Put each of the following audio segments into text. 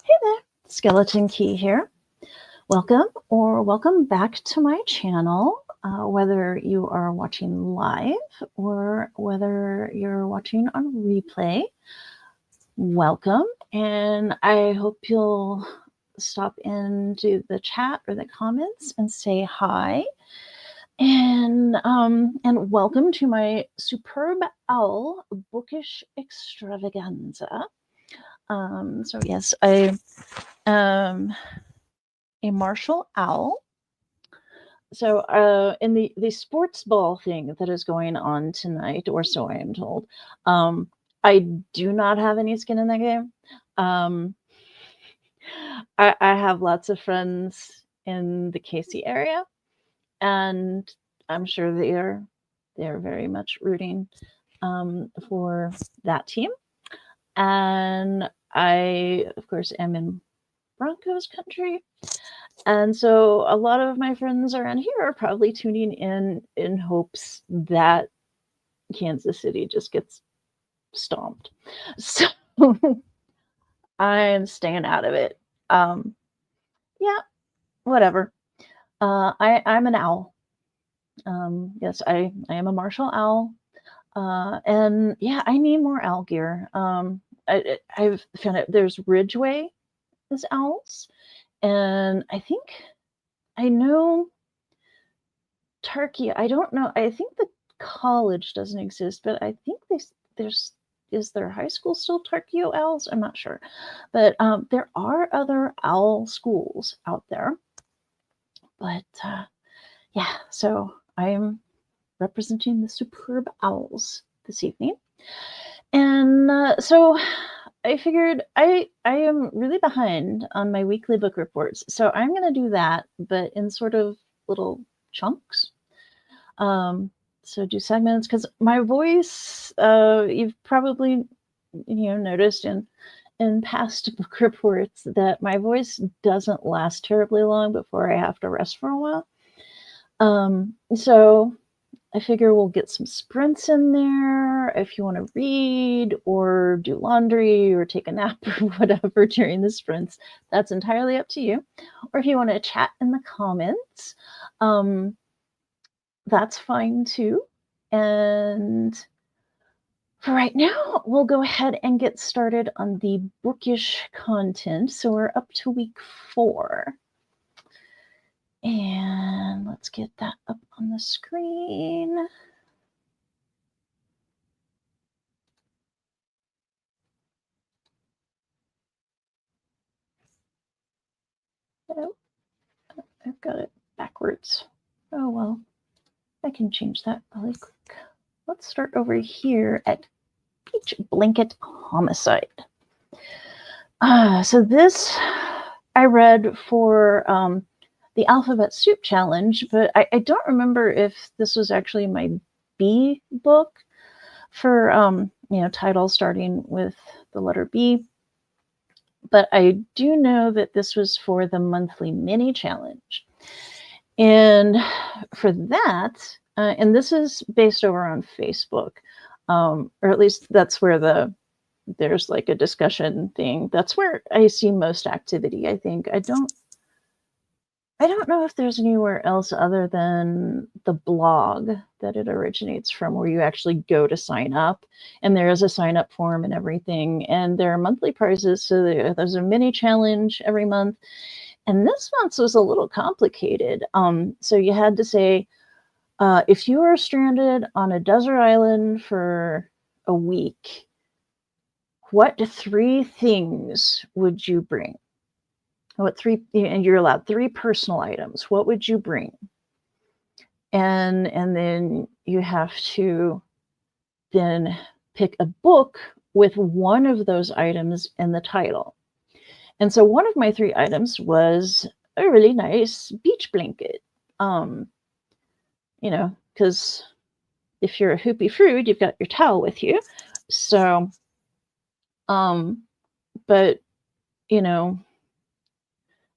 Hey there, Skeleton Key here. Welcome back to my channel, whether you are watching live or whether you're watching on replay. Welcome, and I hope you'll stop into the chat or the comments and say hi. And welcome to my superb owl bookish extravaganza. So yes, I am a martial owl. So in the sportsball thing that is going on tonight, or so I am told, I do not have any skin in the game. I have lots of friends in the Casey area, and I'm sure they're very much rooting for that team. And I, of course, am in Broncos country. And so a lot of my friends around here are probably tuning in hopes that Kansas City just gets stomped. So I'm staying out of it. Yeah, whatever. I'm an owl. Yes, I am a martial owl. And yeah, I need more owl gear. I've found out there's Ridgeway as owls. And I think I know Turkey. I don't know. I think the college doesn't exist, but I think is their high school still Turkey Owls? I'm not sure. But there are other owl schools out there. But yeah, so I am representing the superb owls this evening. And so I figured I am really behind on my weekly book reports. So I'm going to do that, but in sort of little chunks. So do segments, because my voice, you've probably noticed in past book reports that my voice doesn't last terribly long before I have to rest for a while. So I figure we'll get some sprints in there if you want to read or do laundry or take a nap or whatever during the sprints. That's entirely up to you. Or if you want to chat in the comments, that's fine too. And for right now, we'll go ahead and get started on the bookish content. So we're up to week 4. And let's get that up on the screen. Oh, I've got it backwards. Oh, well, I can change that really quick. Let's start over here at Peach Blanket Homicide. So this I read for the Alphabet Soup Challenge, but I don't remember if this was actually my B book for, titles starting with the letter B. But I do know that this was for the monthly mini challenge. And for that, and this is based over on Facebook, or at least that's where there's like a discussion thing. That's where I see most activity, I think. I don't know if there's anywhere else other than the blog that it originates from, where you actually go to sign up, and there is a sign up form and everything, and there are monthly prizes. So there's a mini challenge every month, and this month's was a little complicated. So you had to say, if you are stranded on a desert island for a week, what 3 things would you bring? What 3, and you're allowed 3 personal items. What would you bring? And then you have to then pick a book with one of those items in the title. And so one of my 3 items was a really nice beach blanket. Because if you're a hoopy fruit, you've got your towel with you. So, but,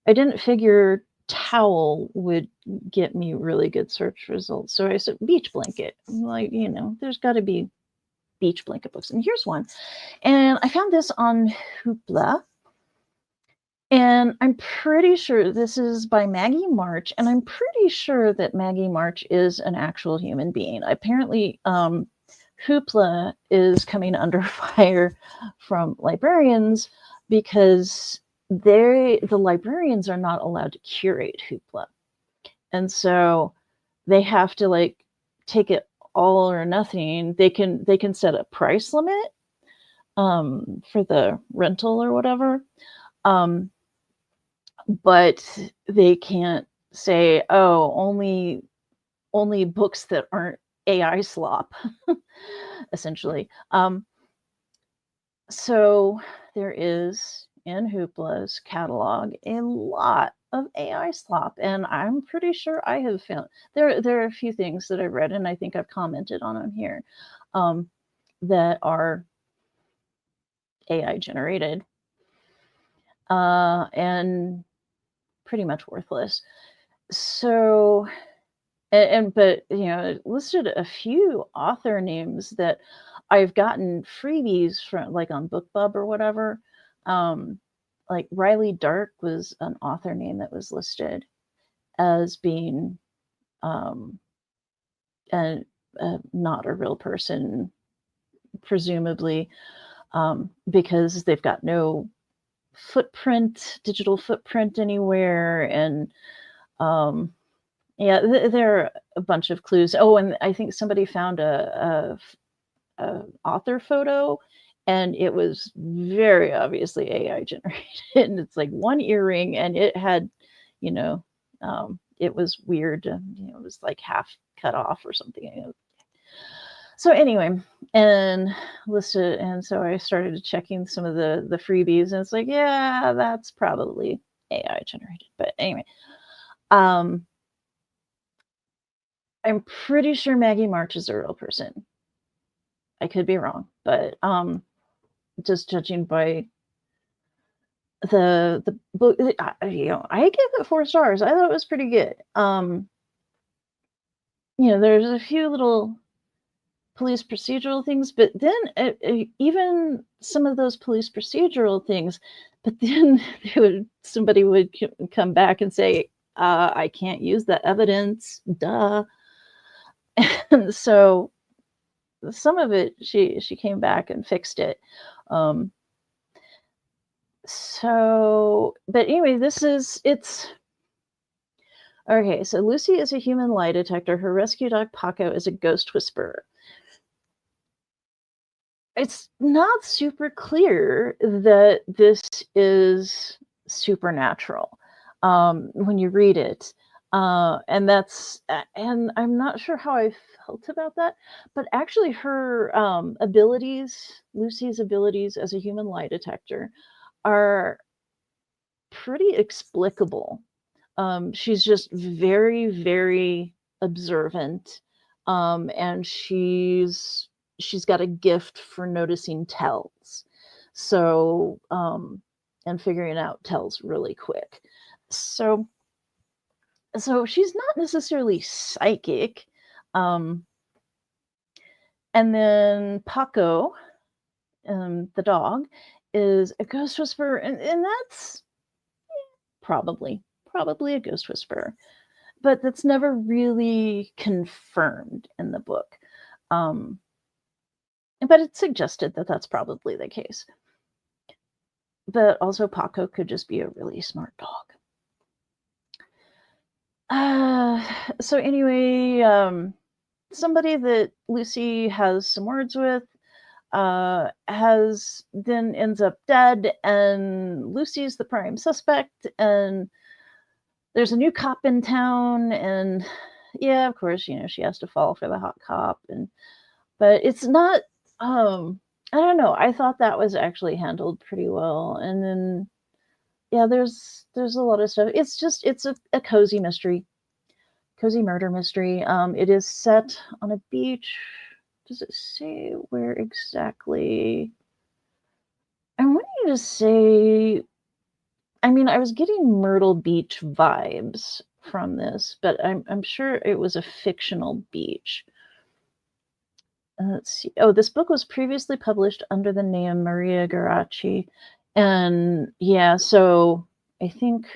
I didn't figure towel would get me really good search results. So I said beach blanket. I'm like, there's got to be beach blanket books. And here's one. And I found this on Hoopla. And I'm pretty sure this is by Maggie March, and I'm pretty sure that Maggie March is an actual human being. Apparently, Hoopla is coming under fire from librarians because the librarians are not allowed to curate Hoopla. And so they have to like take it all or nothing. They can set a price limit for the rental or whatever. But they can't say, oh, only books that aren't AI slop, essentially. So there is in Hoopla's catalog a lot of AI slop, and I'm pretty sure I have found there are a few things that I've read, and I think I've commented on them here, that are AI generated, and pretty much worthless. So, but it listed a few author names that I've gotten freebies from, like on BookBub or whatever. Like Riley Dark was an author name that was listed as being not a real person, presumably, because they've got no digital footprint anywhere, and yeah, there are a bunch of clues. Oh, and I think somebody found a author photo, and it was very obviously AI generated. And it's like one earring, and it had, it was weird. It was like half cut off or something. So anyway, and listed, and so I started checking some of the freebies, and it's like, yeah, that's probably AI generated. But anyway, I'm pretty sure Maggie March is a real person. I could be wrong, but just judging by the book, I give it 4 stars. I thought it was pretty good. There's a few little police procedural things, but then even some of those police procedural things, but then somebody would come back and say, I can't use that evidence, duh. And so some of it, she came back and fixed it. But anyway, it's okay. So Lucy is a human lie detector. Her rescue dog Paco is a ghost whisperer. It's not super clear that this is supernatural when you read it. And I'm not sure how I felt about that, but actually her Lucy's abilities as a human lie detector are pretty explicable. She's just very, very observant, and she's got a gift for noticing tells. So, and figuring out tells really quick. So she's not necessarily psychic. And then Paco, the dog, is a ghost whisperer, and that's probably a ghost whisperer, but that's never really confirmed in the book. But it's suggested that that's probably the case. But also Paco could just be a really smart dog. So anyway, somebody that Lucy has some words with ends up dead, and Lucy's the prime suspect, and there's a new cop in town, and yeah, of course, she has to fall for the hot cop, but it's not, I don't know, I thought that was actually handled pretty well. And then, yeah, there's a lot of stuff. It's a cozy murder mystery. It is set on a beach. Does it say where exactly? I'm wanting to say, I was getting Myrtle Beach vibes from this, but I'm sure it was a fictional beach. Let's see. Oh, this book was previously published under the name Maria Geraci. And yeah, so I think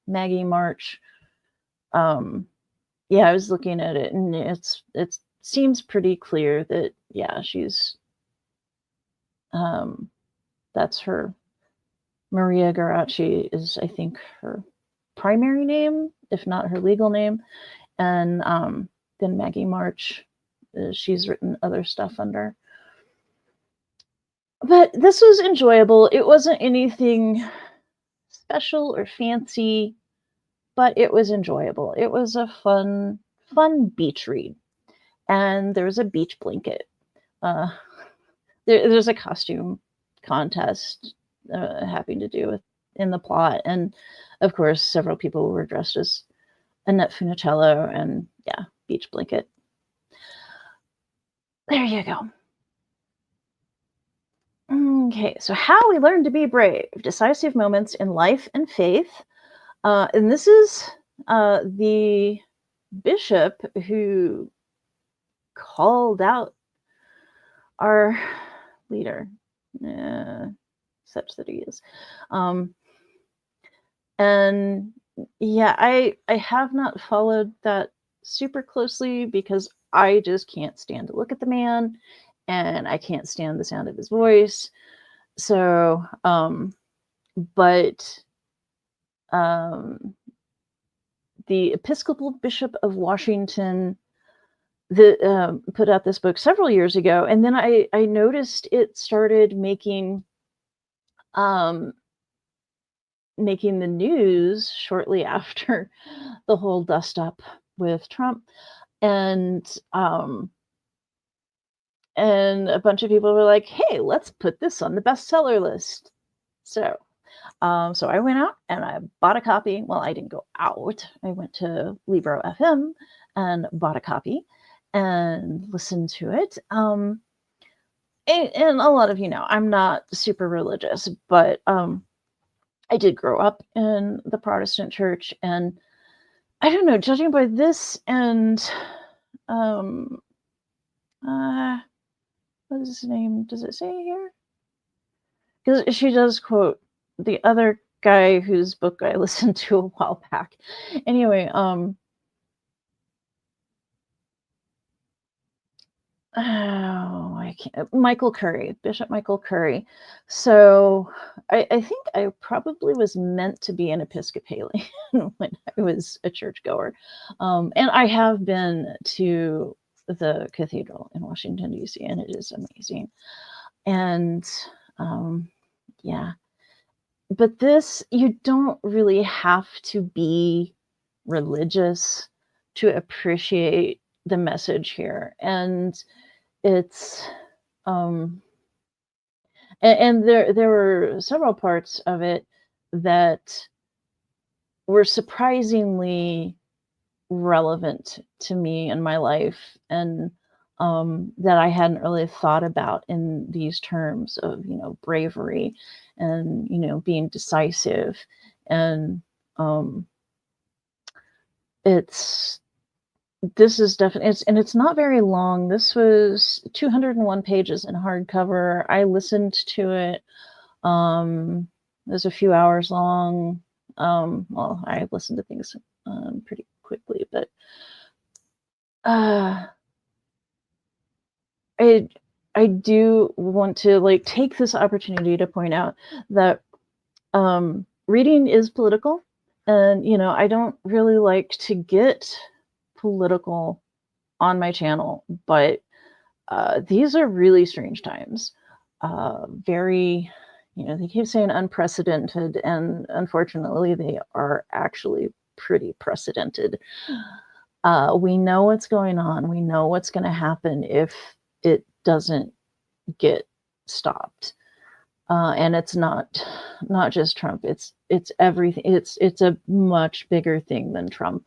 Maggie March. Yeah, I was looking at it, and it seems pretty clear that yeah, she's that's her. Maria Garaci is, I think, her primary name, if not her legal name, and then Maggie March, she's written other stuff under. But this was enjoyable. It wasn't anything special or fancy, but it was enjoyable. It was a fun beach read, and there was a beach blanket. Uh, there's a costume contest having to do with in the plot, and of course, several people were dressed as Annette Funicello, and yeah, beach blanket. There you go. Okay, so how we learn to be brave, decisive moments in life and faith. And this is the bishop who called out our leader, such that he is. And yeah, I have not followed that super closely because I just can't stand to look at the man, and I can't stand the sound of his voice. So, but the Episcopal Bishop of Washington put out this book several years ago, and then I noticed it started making the news shortly after the whole dust up with Trump, and a bunch of people were like, "Hey, let's put this on the bestseller list." So I went out and I bought a copy. Well, I didn't go out. I went to Libro FM and bought a copy and listened to it. And a lot of you know, I'm not super religious, but I did grow up in the Protestant church, and I don't know, judging by this and what is his name? Does it say here? Because she does quote the other guy whose book I listened to a while back. Anyway, I can't. Michael Curry, Bishop Michael Curry. So I think I probably was meant to be an Episcopalian when I was a churchgoer, and I have been to the cathedral in Washington D.C., and it is amazing. And yeah, but this, you don't really have to be religious to appreciate the message here, and it's and there were several parts of it that were surprisingly relevant to me in my life, and that I hadn't really thought about in these terms of, you know, bravery and, you know, being decisive. And this is definitely, it's not very long. This was 201 pages in hardcover. I listened to it. It was a few hours long. Well, I listened to things pretty quickly, but I do want to like take this opportunity to point out that reading is political, and you know, I don't really like to get political on my channel, but these are really strange times. Very, you know, they keep saying unprecedented, and unfortunately they are actually pretty precedented. We know what's going on. We know what's going to happen if it doesn't get stopped. And it's not just Trump. It's everything. It's a much bigger thing than Trump.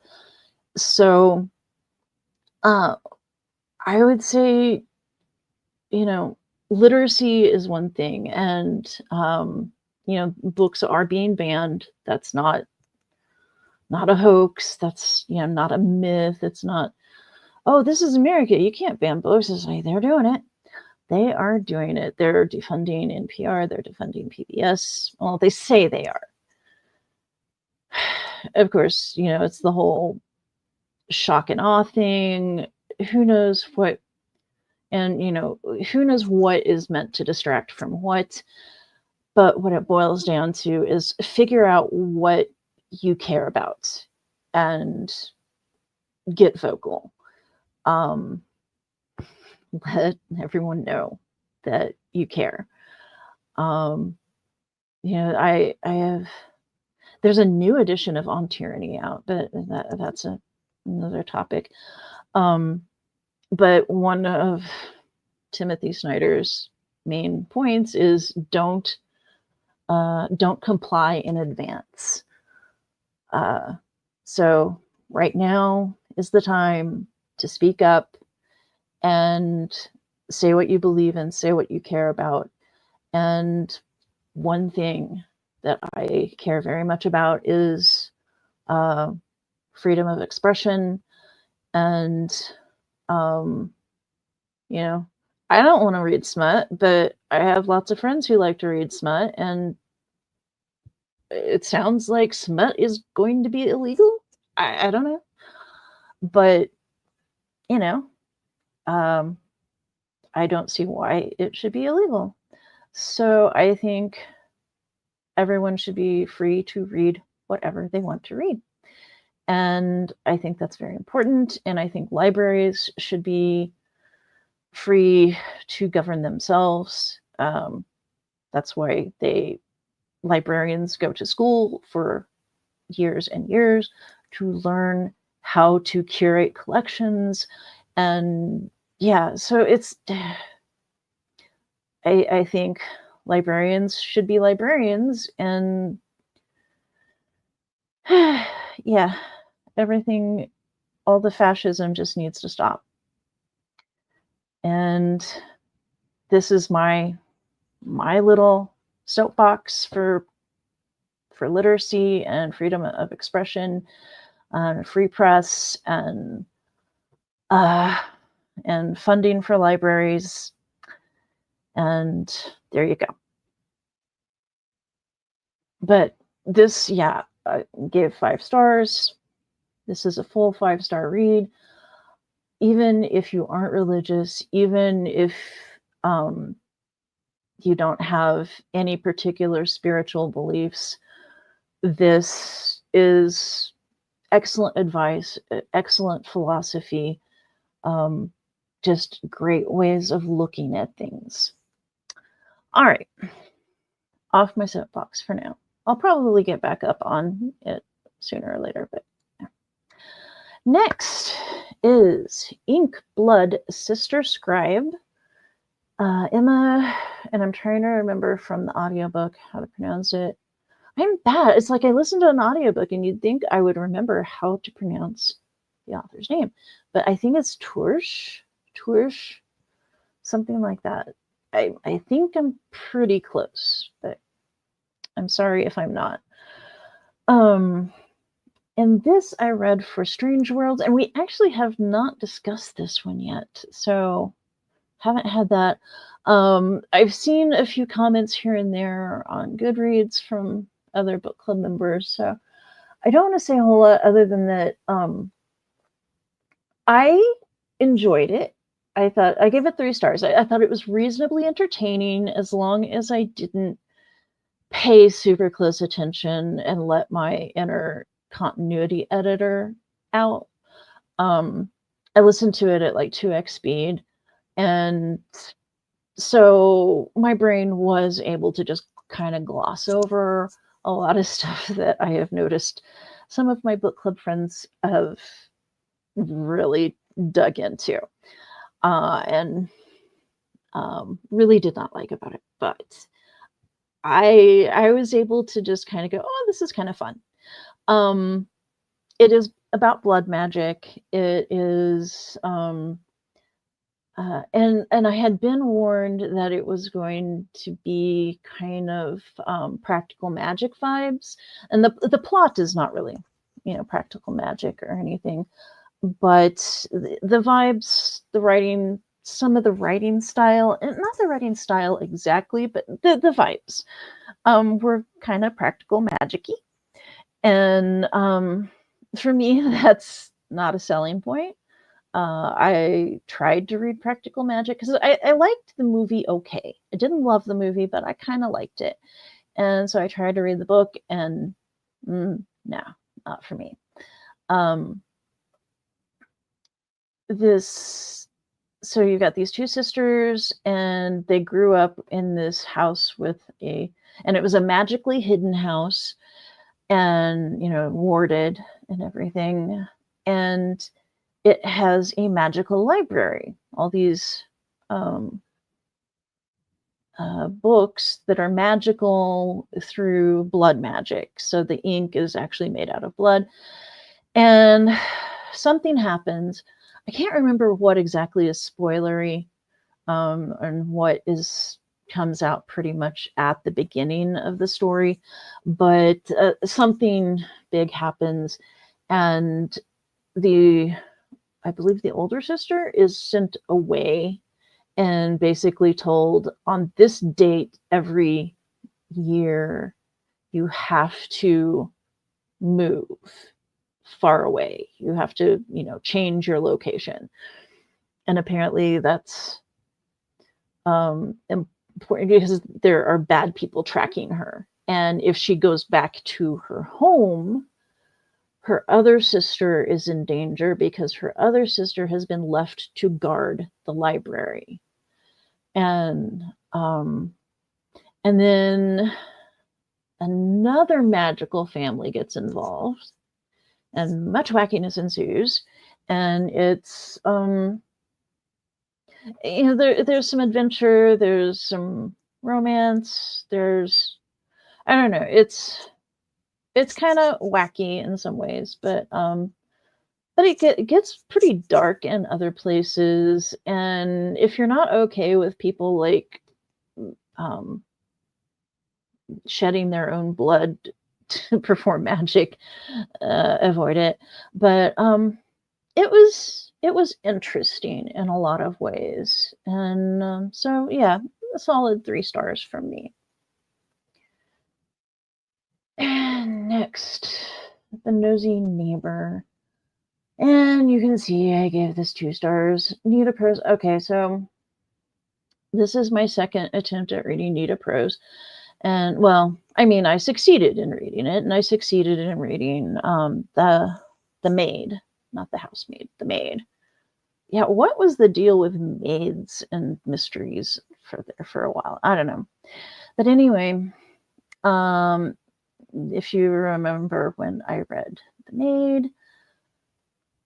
So I would say, you know, literacy is one thing, and you know, books are being banned. That's not a hoax. That's, you know, not a myth. It's not, oh, this is America, you can't ban books. It's like, they're doing it. They are doing it. They're defunding NPR. They're defunding PBS. Well, they say they are. of course, it's the whole shock and awe thing. Who knows what, and who knows what is meant to distract from what. But what it boils down to is figure out what you care about and get vocal. Let everyone know that you care. I have, there's a new edition of On Tyranny out, but that's another topic. But one of Timothy Snyder's main points is don't comply in advance. So right now is the time to speak up and say what you believe in, say what you care about. And one thing that I care very much about is freedom of expression. And, I don't want to read smut, but I have lots of friends who like to read smut, and it sounds like smut is going to be illegal. I don't know. But, I don't see why it should be illegal. So I think everyone should be free to read whatever they want to read. And I think that's very important. And I think libraries should be free to govern themselves. That's why librarians go to school for years and years to learn how to curate collections. And yeah, so I think librarians should be librarians, and yeah, everything, all the fascism just needs to stop. And this is my little soapbox for literacy and freedom of expression and free press and funding for libraries. And there you go. But this, I gave 5 stars. This is a full 5-star read. Even if you aren't religious, even if you don't have any particular spiritual beliefs, this is excellent advice, excellent philosophy, just great ways of looking at things. All right, off my soapbox for now. I'll probably get back up on it sooner or later, but yeah. Next is Ink Blood Sister Scribe. Emma, and I'm trying to remember from the audiobook how to pronounce it. I'm bad. It's like I listened to an audiobook and you'd think I would remember how to pronounce the author's name, but I think it's Tursh, something like that. I think I'm pretty close, but I'm sorry if I'm not. And this I read for Strange Worlds, and we actually have not discussed this one yet, so haven't had that. I've seen a few comments here and there on Goodreads from other book club members, so I don't want to say a whole lot other than that I enjoyed it. I gave it 3 stars. I thought it was reasonably entertaining as long as I didn't pay super close attention and let my inner continuity editor out. I listened to it at like 2x speed, and so my brain was able to just kind of gloss over a lot of stuff that I have noticed some of my book club friends have really dug into and really did not like about it. But I was able to just kind of go, oh, this is kind of fun. It is about blood magic. It is and I had been warned that it was going to be kind of practical magic vibes, and the plot is not really, practical magic or anything, but the vibes, the writing, some of the writing style, and not the writing style exactly, but the vibes were kind of practical magic-y. And for me, that's not a selling point. I tried to read Practical Magic because I liked the movie okay. I didn't love the movie, but I kind of liked it. And so I tried to read the book, and no, not for me. Um, this so you got these two sisters, and they grew up in this house and it was a magically hidden house, and warded and everything, and it has a magical library, all these um, books that are magical through blood magic. So the ink is actually made out of blood, and something happens. I can't remember what exactly is spoilery, and what comes out pretty much at the beginning of the story, but something big happens, and I believe the older sister is sent away and basically told, on this date every year you have to move far away. You have to, change your location. And apparently that's important because there are bad people tracking her. And if she goes back to her home, her other sister is in danger because her other sister has been left to guard the library. And then another magical family gets involved, and much wackiness ensues. And it's there's some adventure, there's some romance, I don't know, it's kind of wacky in some ways, but it gets pretty dark in other places. And if you're not okay with people like shedding their own blood to perform magic, avoid it. But it was interesting in a lot of ways, and so yeah, a solid 3 stars from me. And next, The Nosy Neighbor. And you can see I gave this 2 stars. Nita Prose. Okay, so this is my second attempt at reading Nita Prose. And well, I mean, I succeeded in reading it, and I succeeded in reading the maid, not the housemaid, the maid. Yeah, what was the deal with maids and mysteries for a while? I don't know. But anyway, if you remember when I read The Maid,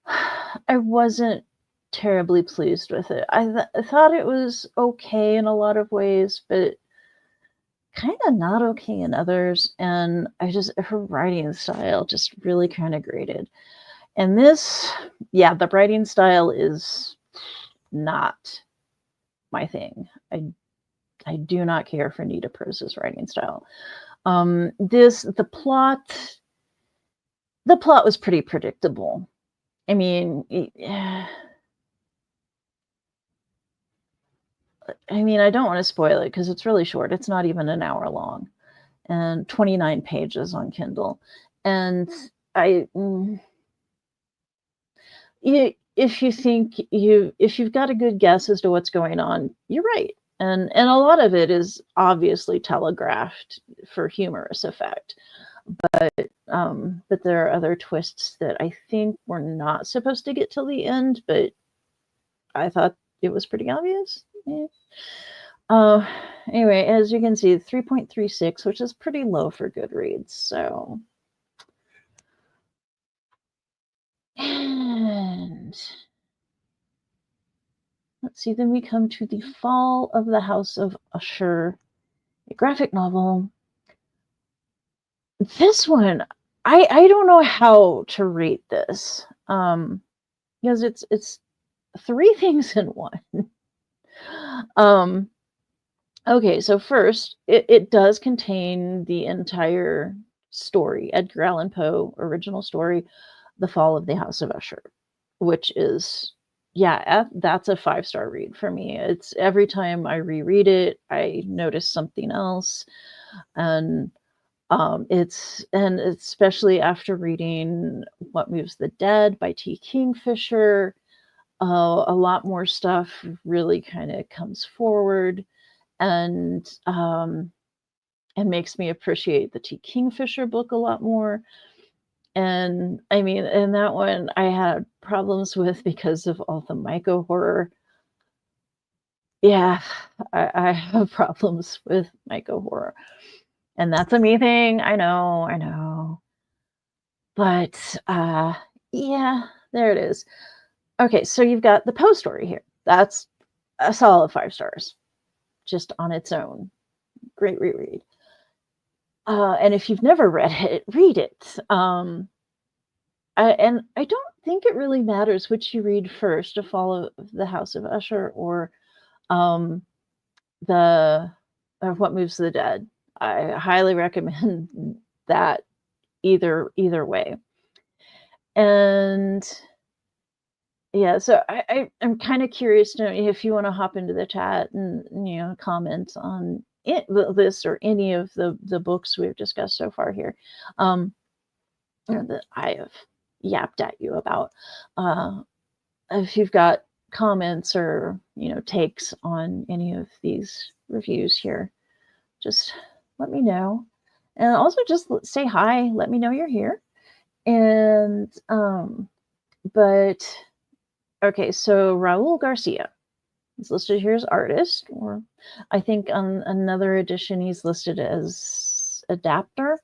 I wasn't terribly pleased with it. I thought it was okay in a lot of ways, but kind of not okay in others. And her writing style just really kind of grated. And this, yeah, the writing style is not my thing. I do not care for Nita Prose's writing style. The plot was pretty predictable. I mean, I don't want to spoil it because it's really short. It's not even an hour long, and 29 pages on Kindle. And if you've got a good guess as to what's going on, you're right. And a lot of it is obviously telegraphed for humorous effect. But there are other twists that I think were not supposed to get till the end, but I thought it was pretty obvious. Yeah. Anyway, as you can see, 3.36, which is pretty low for Goodreads. So, and let's see, then we come to The Fall of the House of Usher, a graphic novel. This one, I don't know how to rate this, because it's 3 things in one. Okay, so first, it does contain the entire story, Edgar Allan Poe original story, The Fall of the House of Usher, which is, yeah, that's a 5-star read for me. It's every time I reread it, I notice something else. And And especially after reading What Moves the Dead by T. Kingfisher, a lot more stuff really kind of comes forward, and makes me appreciate the T. Kingfisher book a lot more. And I mean, and that one I had problems with because of all the myco horror. Yeah, I have problems with myco horror. And that's a me thing. I know. But yeah, there it is. Okay, so you've got the Poe story here. That's a solid 5 stars, just on its own. Great reread. And if you've never read it, read it. And I don't think it really matters which you read first, to follow the House of Usher or the What Moves the Dead. I highly recommend that either way. And yeah, so I'm kind of curious to know if you want to hop into the chat and comment on this or any of the books we've discussed so far here, that I have yapped at you about. If you've got comments or takes on any of these reviews here, just let me know. And also just say hi, let me know you're here. And but okay, so Raul Garcia is listed here as artist, or I think on another edition he's listed as adapter,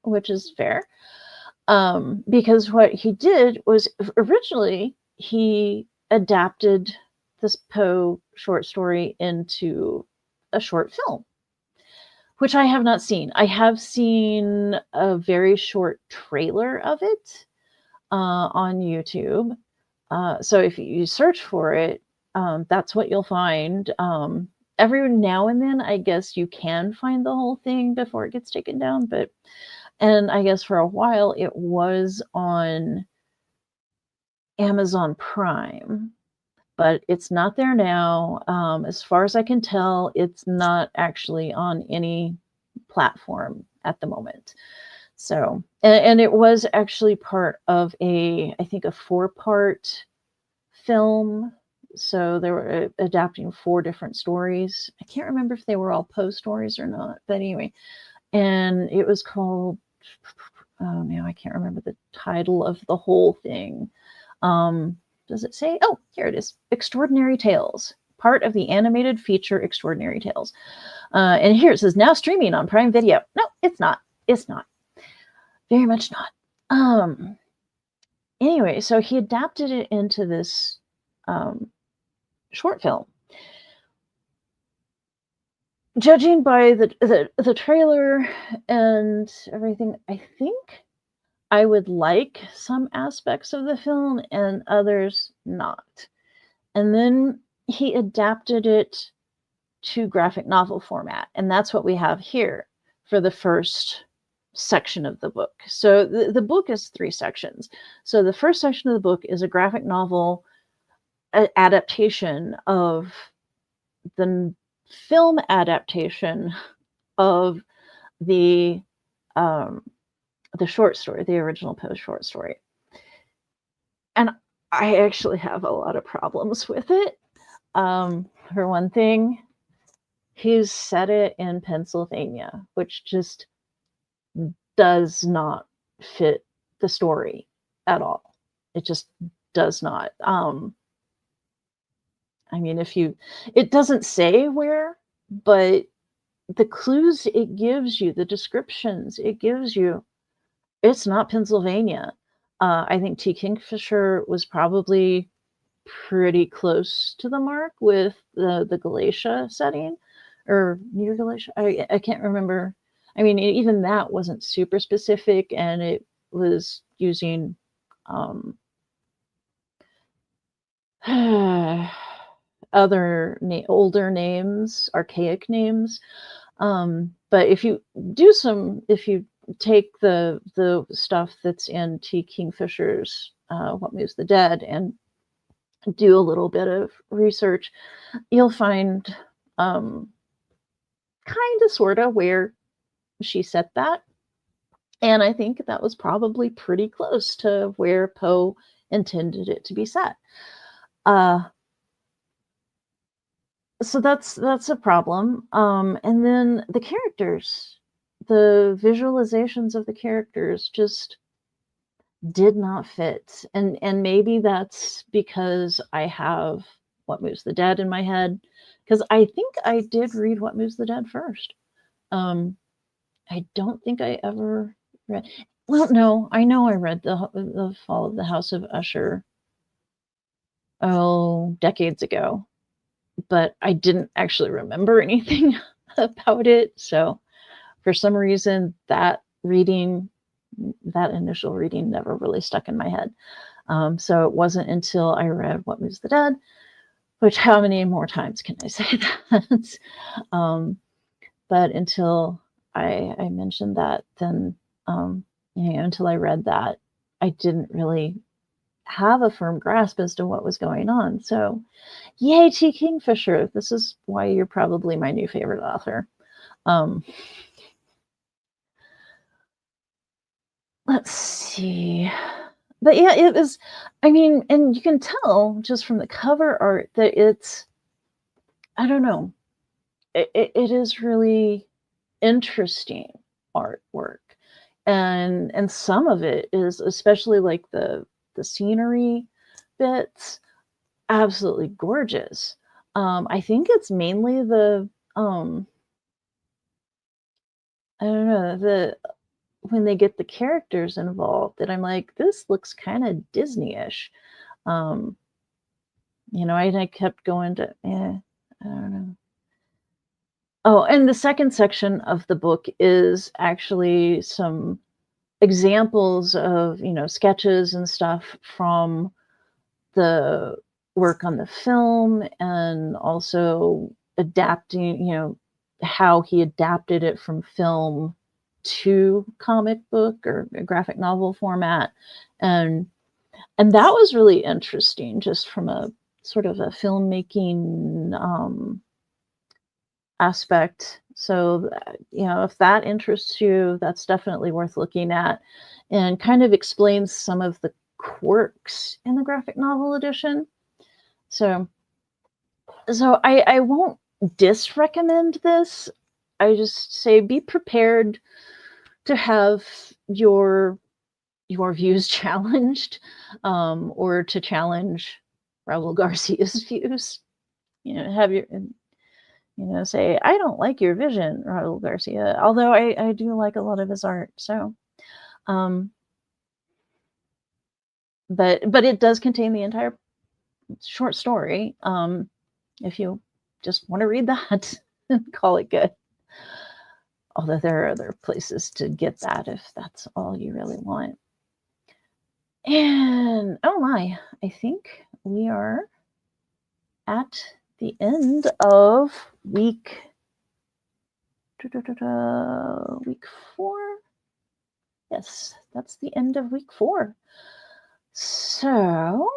which is fair. Because what he did was originally he adapted this Poe short story into a short film, which I have not seen. I have seen a very short trailer of it on YouTube. So if you search for it, that's what you'll find. Every now and then, I guess you can find the whole thing before it gets taken down. And I guess for a while it was on Amazon Prime, but it's not there now. As far as I can tell, it's not actually on any platform at the moment. So, and it was actually part of I think a 4-part film. So they were adapting 4 different stories. I can't remember if they were all Poe stories or not, but anyway. And it was called, oh man, I can't remember the title of the whole thing. Does it say? Oh, here it is. Extraordinary Tales, part of the animated feature Extraordinary Tales. And here it says, now streaming on Prime Video. No, it's not. It's not. Very much not. Anyway, so he adapted it into this short film. Judging by the trailer and everything, I think I would like some aspects of the film and others not. And then he adapted it to graphic novel format, and that's what we have here for the first section of the book. So the book is 3 sections. So the first section of the book is a graphic novel adaptation of the film adaptation of the short story, the original Poe short story. And I actually have a lot of problems with it. For one thing, he's set it in Pennsylvania, which just does not fit the story at all. It just does not. I mean, it doesn't say where, but the clues it gives you, the descriptions it gives you, it's not Pennsylvania. I think T. Kingfisher was probably pretty close to the mark with the Galatia setting, or near Galatia. I can't remember. I mean, even that wasn't super specific, and it was using older names, archaic names. But if you take the stuff that's in T. Kingfisher's What Moves the Dead and do a little bit of research, you'll find kind of sort of where she set that. And I think that was probably pretty close to where Poe intended it to be set. Uh, so that's a problem. And then the characters, the visualizations of the characters just did not fit. And maybe that's because I have What Moves the Dead in my head, because I think I did read What Moves the Dead first. Um, I don't think I ever read. Well, no, I know I read the Fall of the House of Usher, oh, decades ago, but I didn't actually remember anything about it. So for some reason, that initial reading never really stuck in my head. So it wasn't until I read What Moves the Dead, which how many more times can I say that? um, but until I mentioned that, then until I read that, I didn't really have a firm grasp as to what was going on. So, yay, T. Kingfisher! This is why you're probably my new favorite author. Um, let's see. But yeah, it was. I mean, and you can tell just from the cover art that it's. I don't know. It is really interesting artwork, and some of it is, especially like the scenery bits, absolutely gorgeous. I think it's mainly um I don't know, the when they get the characters involved that I'm like, this looks kind of Disney-ish. Um, I kept going to, I don't know. Oh, and the second section of the book is actually some examples of, sketches and stuff from the work on the film, and also adapting, how he adapted it from film to comic book or a graphic novel format. And that was really interesting just from a sort of a filmmaking aspect. So, if that interests you, that's definitely worth looking at, and kind of explains some of the quirks in the graphic novel edition. So, I won't disrecommend this. I just say be prepared to have your your views challenged, or to challenge Raul Garcia's views. Have your say, I don't like your vision, Raul Garcia, although I do like a lot of his art. So, um, but it does contain the entire short story. If you just want to read that and call it good. Although there are other places to get that if that's all you really want. And oh my, I think we are at the end of week 4. Yes, that's the end of week 4. So,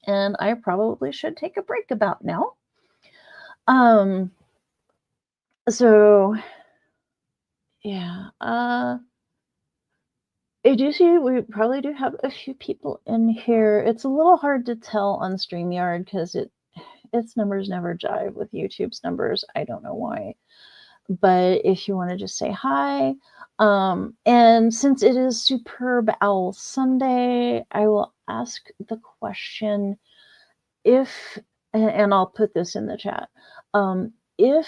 and I probably should take a break about now. So yeah, I do see we probably do have a few people in here. It's a little hard to tell on StreamYard because its numbers never jive with YouTube's numbers. I don't know why. But if you want to just say hi, and since it is Superb Owl Sunday, I will ask the question if, and I'll put this in the chat, if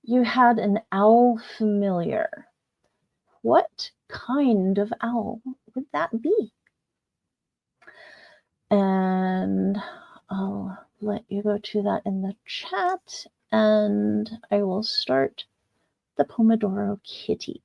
you had an owl familiar, what kind of owl would that be? And I'll let you go to that in the chat, and I will start the Pomodoro Kitty.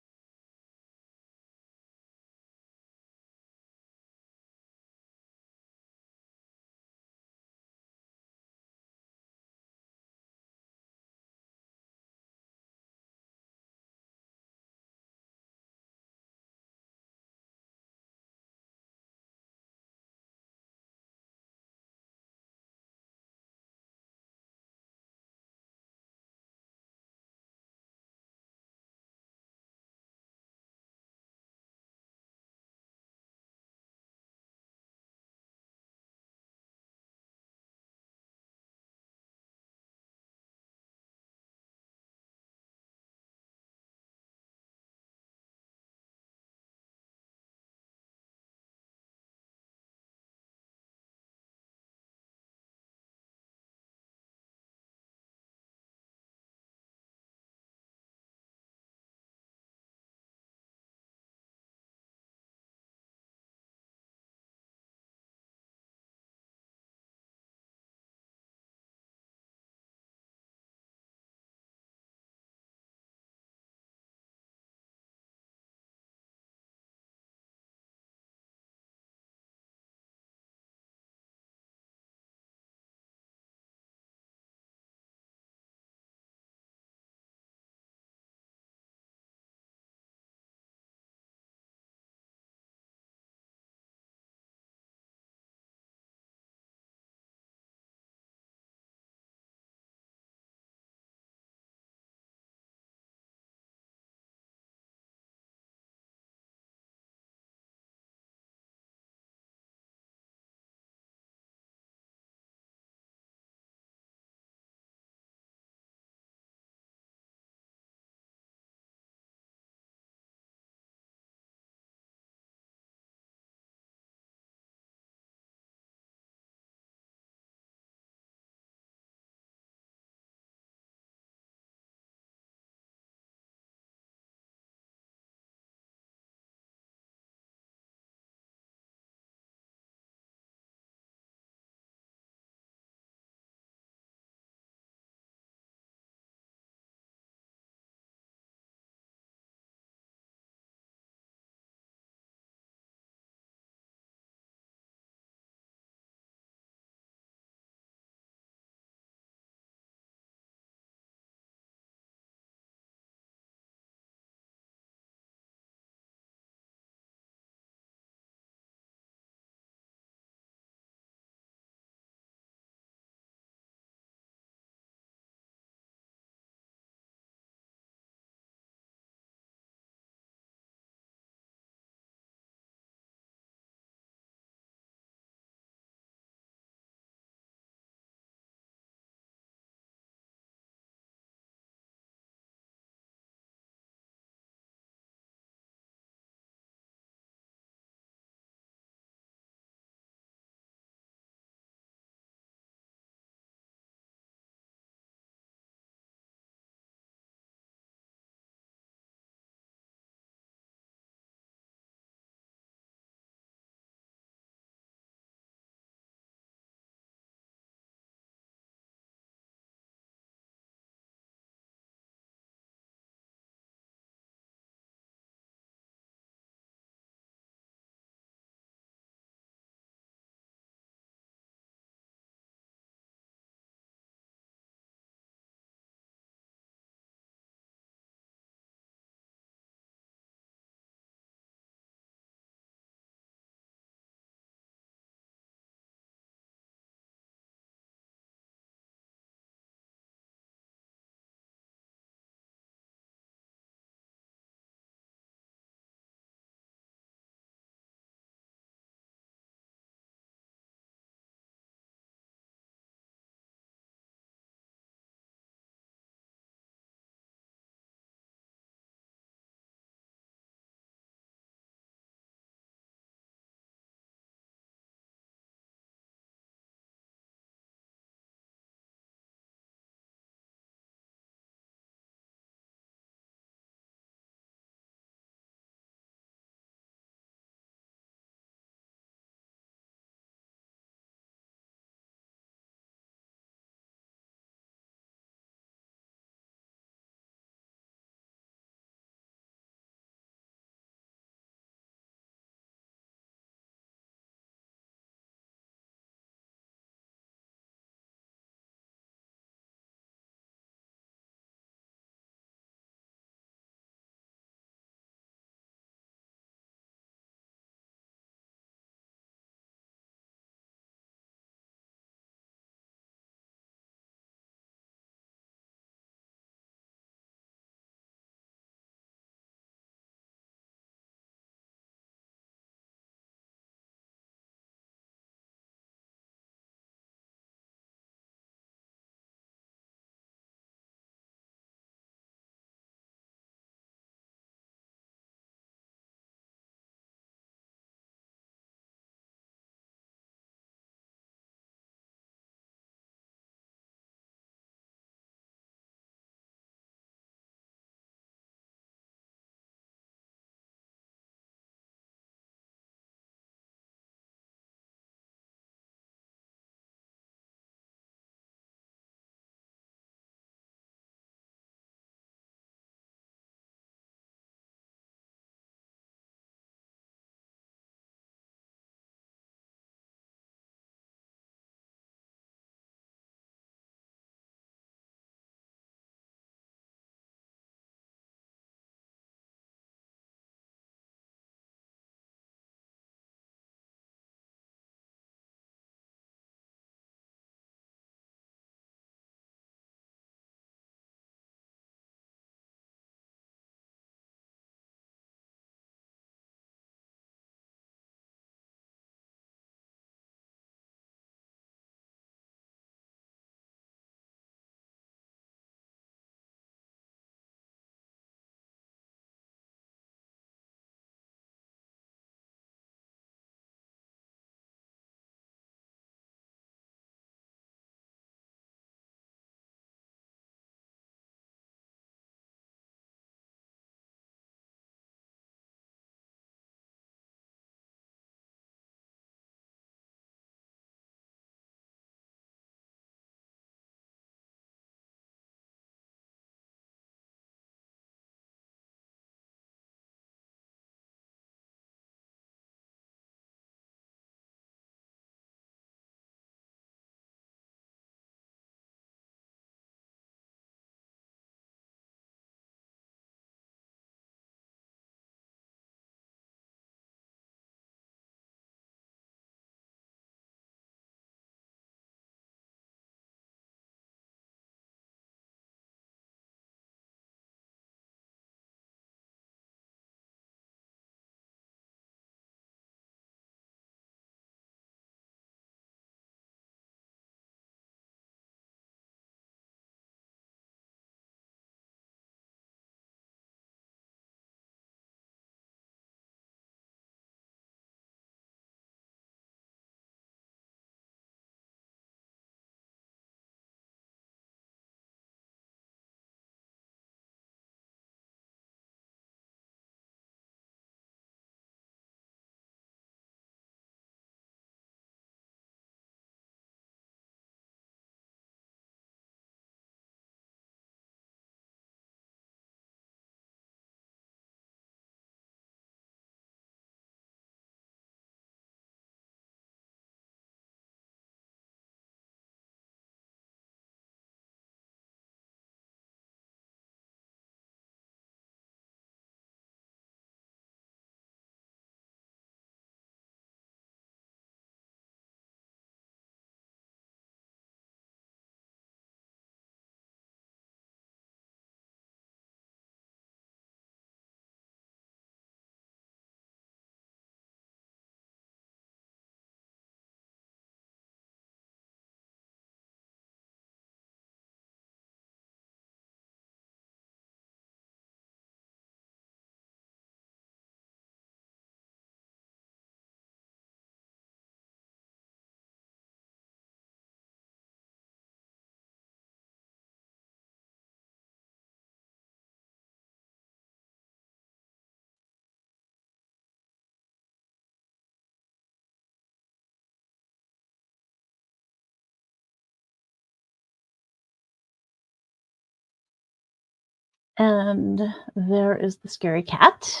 And there is the scary cat.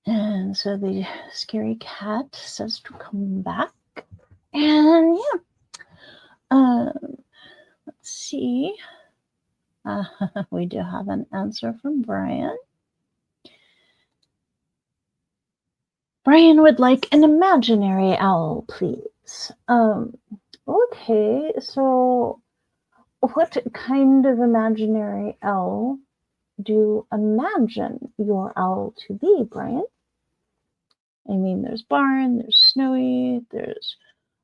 And so the scary cat says to come back. And yeah, let's see. We do have an answer from Brian. Brian would like an imaginary owl, please. Okay, so what kind of imaginary owl do you imagine your owl to be, Brian? I mean, there's barn, there's snowy, there's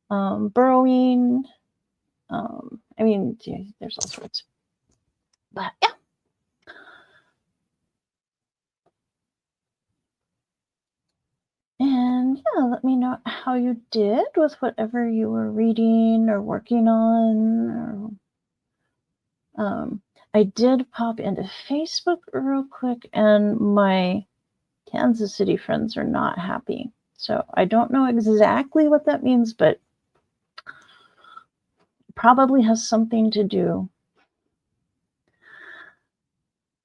burrowing. I mean, there's all sorts. But yeah. And yeah, let me know how you did with whatever you were reading or working on. I did pop into Facebook real quick, and my Kansas City friends are not happy. So I don't know exactly what that means, but probably has something to do.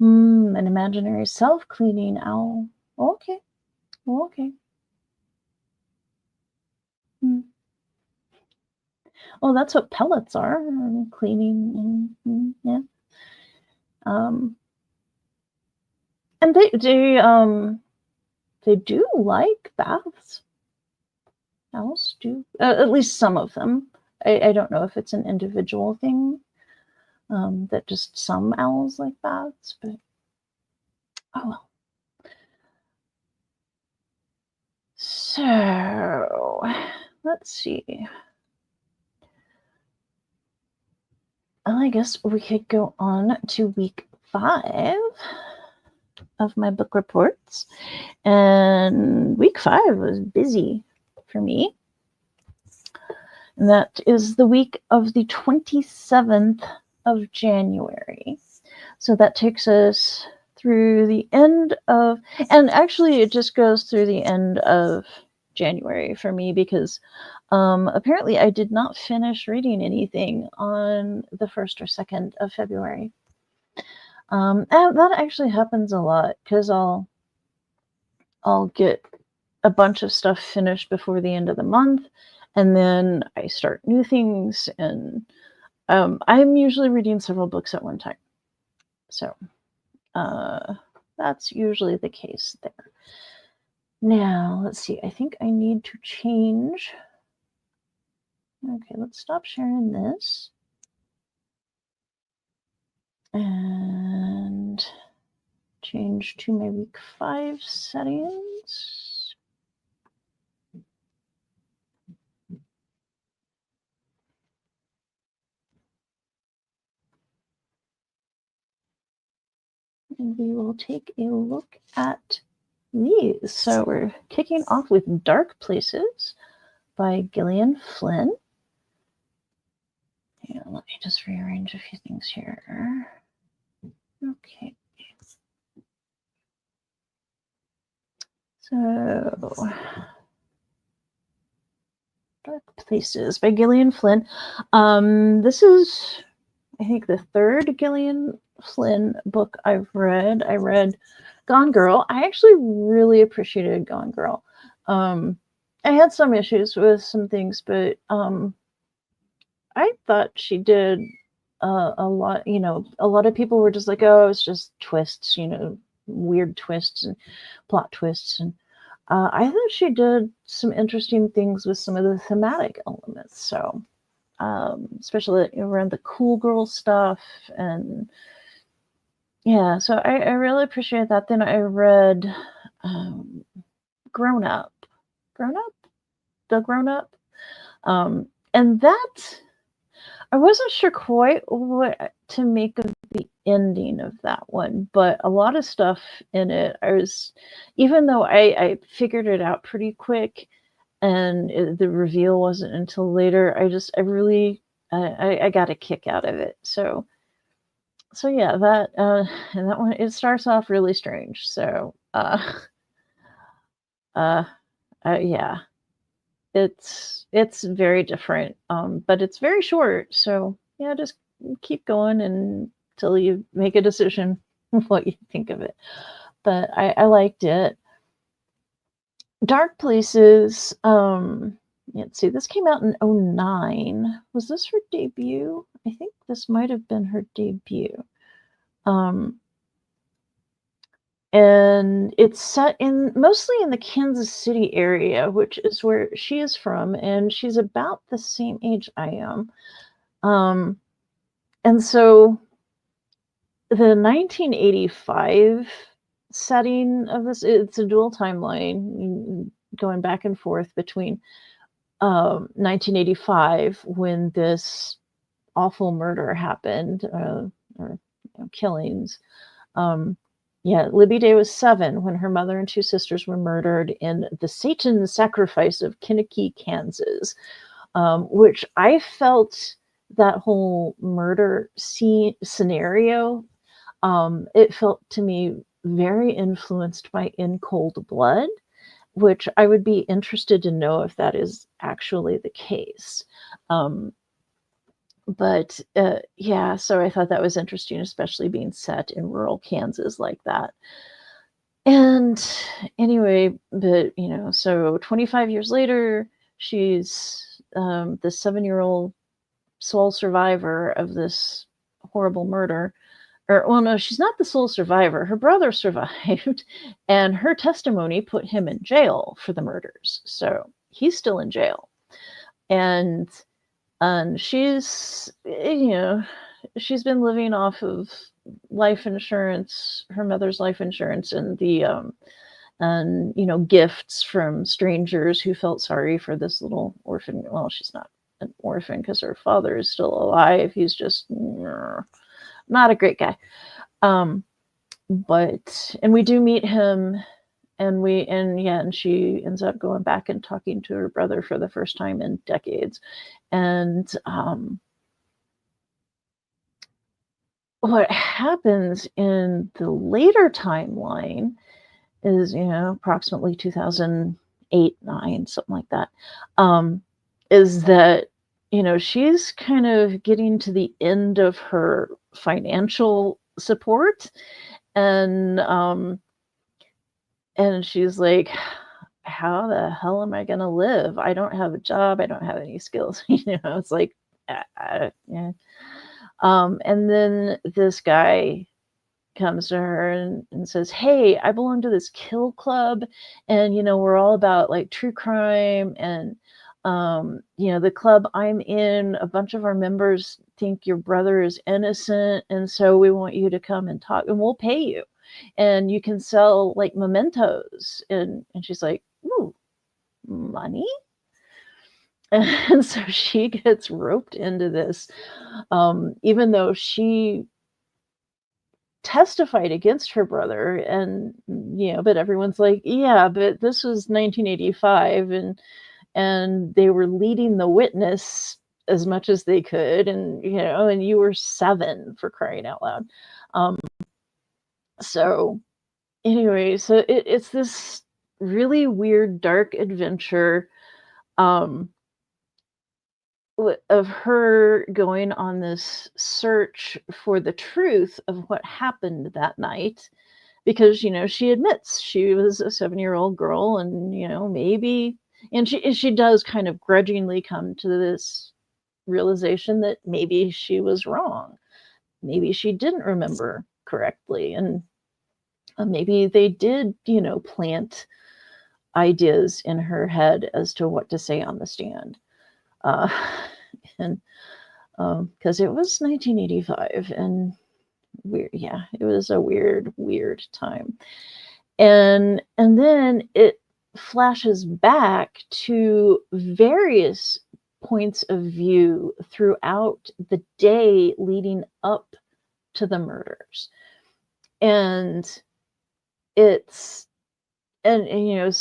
An imaginary self-cleaning owl. Okay. Okay. Well, that's what pellets are, cleaning. Yeah. And they do like baths. Owls do, at least some of them. I don't know if it's an individual thing, that just some owls like baths, but oh well. So let's see. I guess we could go on to week 5 of my book reports. And week 5 was busy for me. And that is the week of the 27th of January. So that takes us through the end of, and actually it just goes through the end of January for me, because apparently I did not finish reading anything on the 1st or 2nd of February. And that actually happens a lot, because I'll get a bunch of stuff finished before the end of the month, and then I start new things, and I'm usually reading several books at one time. So that's usually the case there. Now, let's see. I think I need to change. Okay, let's stop sharing this. And change to my week 5 settings. And we will take a look at these. So we're kicking off with Dark Places by Gillian Flynn. Yeah, let me just rearrange a few things here. Okay. So, Dark Places by Gillian Flynn. This is, I think, the 3rd Gillian Flynn book I've read. I read Gone Girl. I actually really appreciated Gone Girl. I had some issues with some things, but I thought she did a lot. A lot of people were just like, oh, it's just twists, weird twists and plot twists. And I thought she did some interesting things with some of the thematic elements. So, especially around the cool girl stuff, and yeah, so I really appreciate that. Then I read Grown Up, The Grown Up, and that I wasn't sure quite what to make of the ending of that one, but a lot of stuff in it, even though I figured it out pretty quick, and the reveal wasn't until later, I got a kick out of it. So yeah, and that one, it starts off really strange. So yeah, it's very different, but it's very short. So yeah, just keep going until you make a decision what you think of it. But I liked it. Dark Places, let's see, this came out in '09. Was this her debut? I think this might have been her debut. Um, and it's set in mostly in the Kansas City area, which is where she is from, and she's about the same age I am. And so the 1985 setting of this, it's a dual timeline going back and forth between 1985 when this awful murder happened, or killings. Libby Day was 7 when her mother and 2 sisters were murdered in the Satan sacrifice of Kinnicky, Kansas, which I felt that whole murder scenario, it felt to me very influenced by In Cold Blood, which I would be interested to know if that is actually the case. So I thought that was interesting, especially being set in rural Kansas like that. And anyway, so 25 years later, she's the 7-year-old sole survivor of this horrible murder. No, she's not the sole survivor. Her brother survived, and her testimony put him in jail for the murders. So he's still in jail. And she's, she's been living off of life insurance, her mother's life insurance, and gifts from strangers who felt sorry for this little orphan. Well, she's not an orphan because her father is still alive. He's just not a great guy. And we do meet him, and she ends up going back and talking to her brother for the first time in decades. And what happens in the later timeline is, approximately 2008, 9, something like that, is that, she's kind of getting to the end of her financial support. And she's like, how the hell am I going to live? I don't have a job. I don't have any skills. It's like, yeah. And then this guy comes to her and says, hey, I belong to this kill club, and we're all about like true crime, and the club I'm in, a bunch of our members think your brother is innocent, and so we want you to come and talk, and we'll pay you, and you can sell like mementos. And she's like, ooh, money? And so she gets roped into this, even though she testified against her brother. And but everyone's like, yeah, but this was 1985, and they were leading the witness as much as they could, and and you were 7, for crying out loud. So anyway, so it's this really weird, dark adventure of her going on this search for the truth of what happened that night, because she admits she was a 7-year-old girl, and maybe, and she does kind of grudgingly come to this realization that maybe she was wrong, maybe she didn't remember correctly, and maybe they did plant ideas in her head as to what to say on the stand. And because it was 1985, and weird, it was a weird time. And then it flashes back to various points of view throughout the day leading up to the murders. And so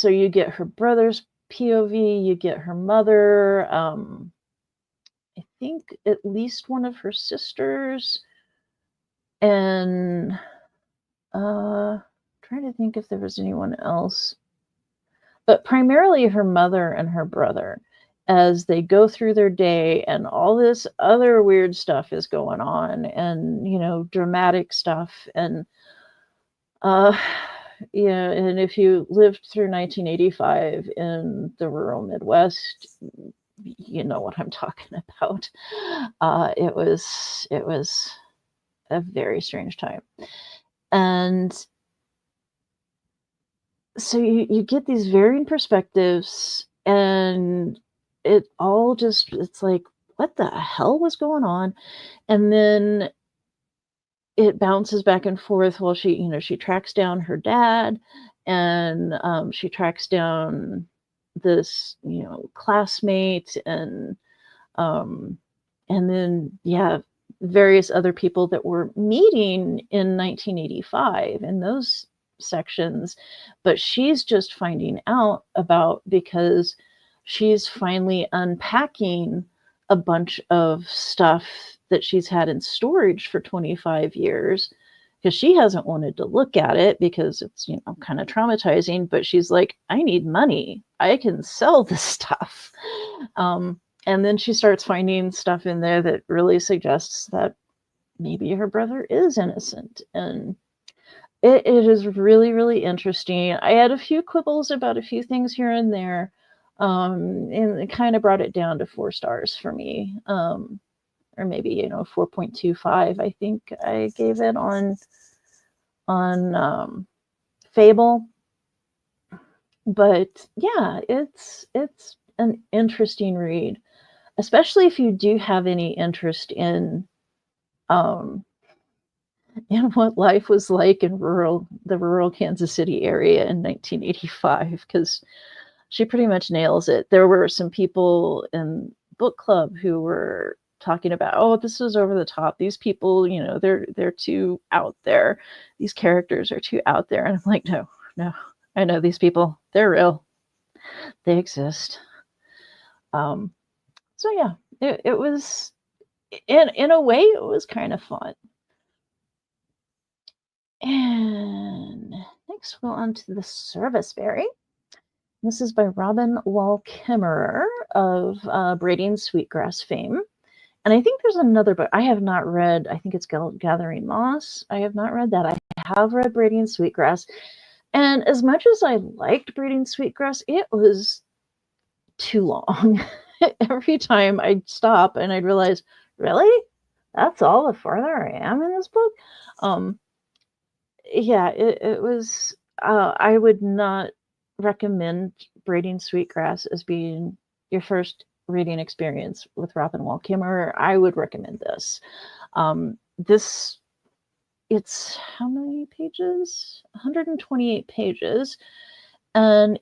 you get her brother's POV, you get her mother, I think at least one of her sisters, and trying to think if there was anyone else, but primarily her mother and her brother. as they go through their day, and all this other weird stuff is going on, and dramatic stuff, and uh yeah, and if you lived through 1985 in the rural Midwest, you know what I'm talking about. It was a very strange time. And so you get these varying perspectives, and it's like, what the hell was going on? And then it bounces back and forth while she tracks down her dad, and she tracks down this classmate, um and then, yeah, various other people that were meeting in 1985 in those sections, but she's just finding out about because she's finally unpacking a bunch of stuff that she's had in storage for 25 years, because she hasn't wanted to look at it because it's kind of traumatizing, but she's like, I need money, I can sell this stuff. And then she starts finding stuff in there that really suggests that maybe her brother is innocent. And it is really, really interesting. I had a few quibbles about a few things here and there, and it kind of brought it down to 4 stars for me, or maybe 4.25. I think I gave it on Fable. But yeah, it's an interesting read, especially if you do have any interest in what life was like in the rural Kansas City area in 1985, because she pretty much nails it. There were some people in book club who were talking about, oh, this is over the top. These people, they're too out there. These characters are too out there. And I'm like, no, I know these people. They're real. They exist. So yeah, it was, in a way, it was kind of fun. And next we'll go on to the Serviceberry. This is by Robin Wall Kimmerer of Braiding Sweetgrass fame. And I think there's another book I have not read. I think it's Gathering Moss. I have not read that. I have read Braiding Sweetgrass. And as much as I liked Braiding Sweetgrass, it was too long. Every time I'd stop and I'd realize, really? That's all the farther I am in this book? Yeah, it was, I would not recommend Braiding Sweetgrass as being your first reading experience with Robin Wall Kimmerer. I would recommend this. It's how many pages? 128 pages. And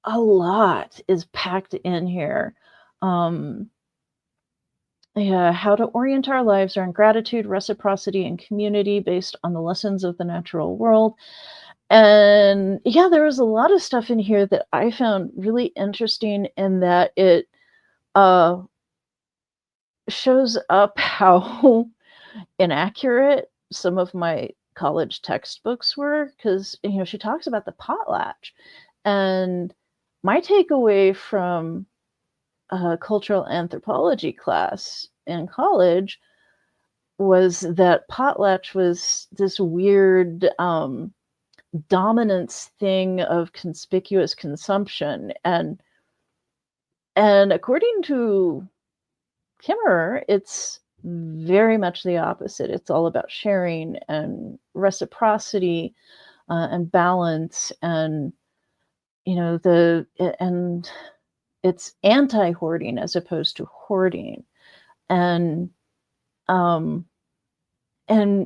a lot is packed in here. Yeah, how to orient our lives around gratitude, reciprocity, and community based on the lessons of the natural world. And yeah, there was a lot of stuff in here that I found really interesting, in that it shows up how inaccurate some of my college textbooks were, because she talks about the potlatch, and my takeaway from a cultural anthropology class in college was that potlatch was this weird dominance thing of conspicuous consumption, and according to Kimmerer, it's very much the opposite. It's all about sharing and reciprocity, and balance, and and it's anti-hoarding as opposed to hoarding. And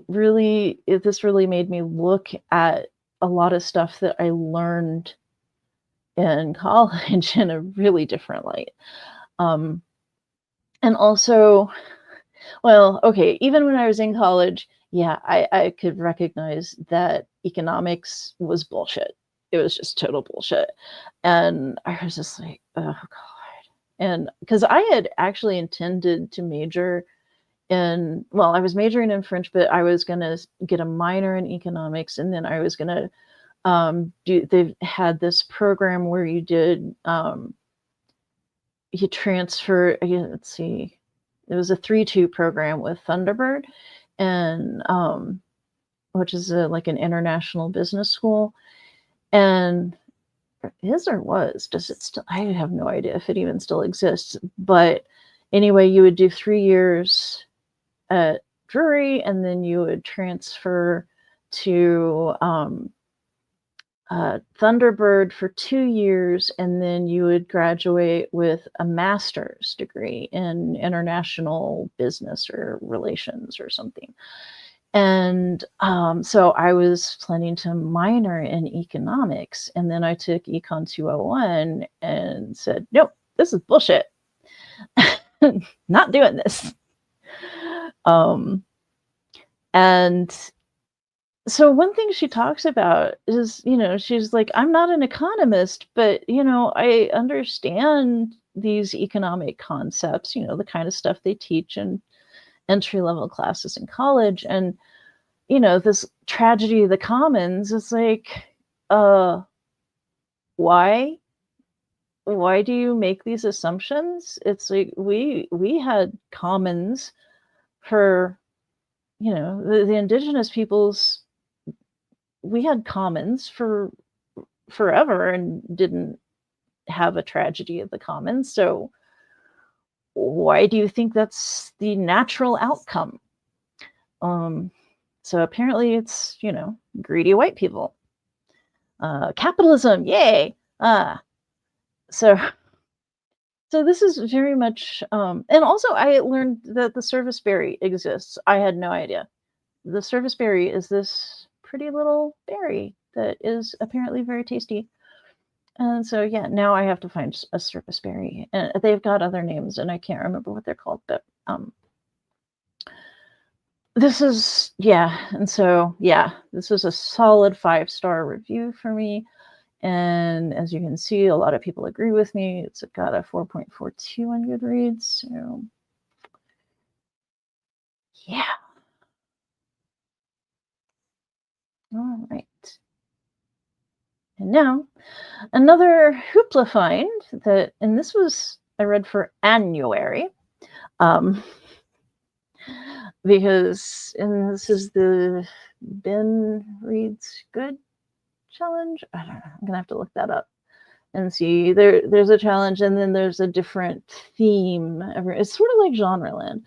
really, this really made me look at a lot of stuff that I learned in college in a really different light. And also, well, okay, even when I was in college, yeah, I could recognize that economics was bullshit. It was just total bullshit. And I was just like, oh, God. And because I had actually intended to major in, well, I was majoring in French, but I was going to get a minor in economics. And then I was going to they've had this program where you did you transfer, let's see, it was a 3-2 program with Thunderbird, and which is like an international business school. And is or was, does it still? I have no idea if it even still exists. But anyway, you would do 3 years at Drury, and then you would transfer to Thunderbird for 2 years, and then you would graduate with a master's degree in international business or relations or something. And so I was planning to minor in economics, and then I took Econ 201 and said, nope, this is bullshit. Not doing this. And so one thing she talks about is, she's like, I'm not an economist, but, I understand these economic concepts, the kind of stuff they teach in entry-level classes in college. And, this tragedy of the commons is like, why do you make these assumptions? It's like, we had commons for, the indigenous peoples. We had commons for forever and didn't have a tragedy of the commons. So why do you think that's the natural outcome? So apparently it's, greedy white people. Capitalism, yay! So this is very much, and also I learned that the service berry exists. I had no idea. The service berry is this pretty little berry that is apparently very tasty. And so, yeah, now I have to find a service berry. And they've got other names, and I can't remember what they're called, but this is, and so, this is a solid 5-star review for me. And as you can see, a lot of people agree with me. It's got a 4.42 on Goodreads. So, yeah. All right. And now, another hoopla find and this was, I read for Annuary. Because, and this is the Ben Reads Good challenge. I don't know. I'm gonna have to look that up and see. There's a challenge, and then there's a different theme. It's sort of like Genreland.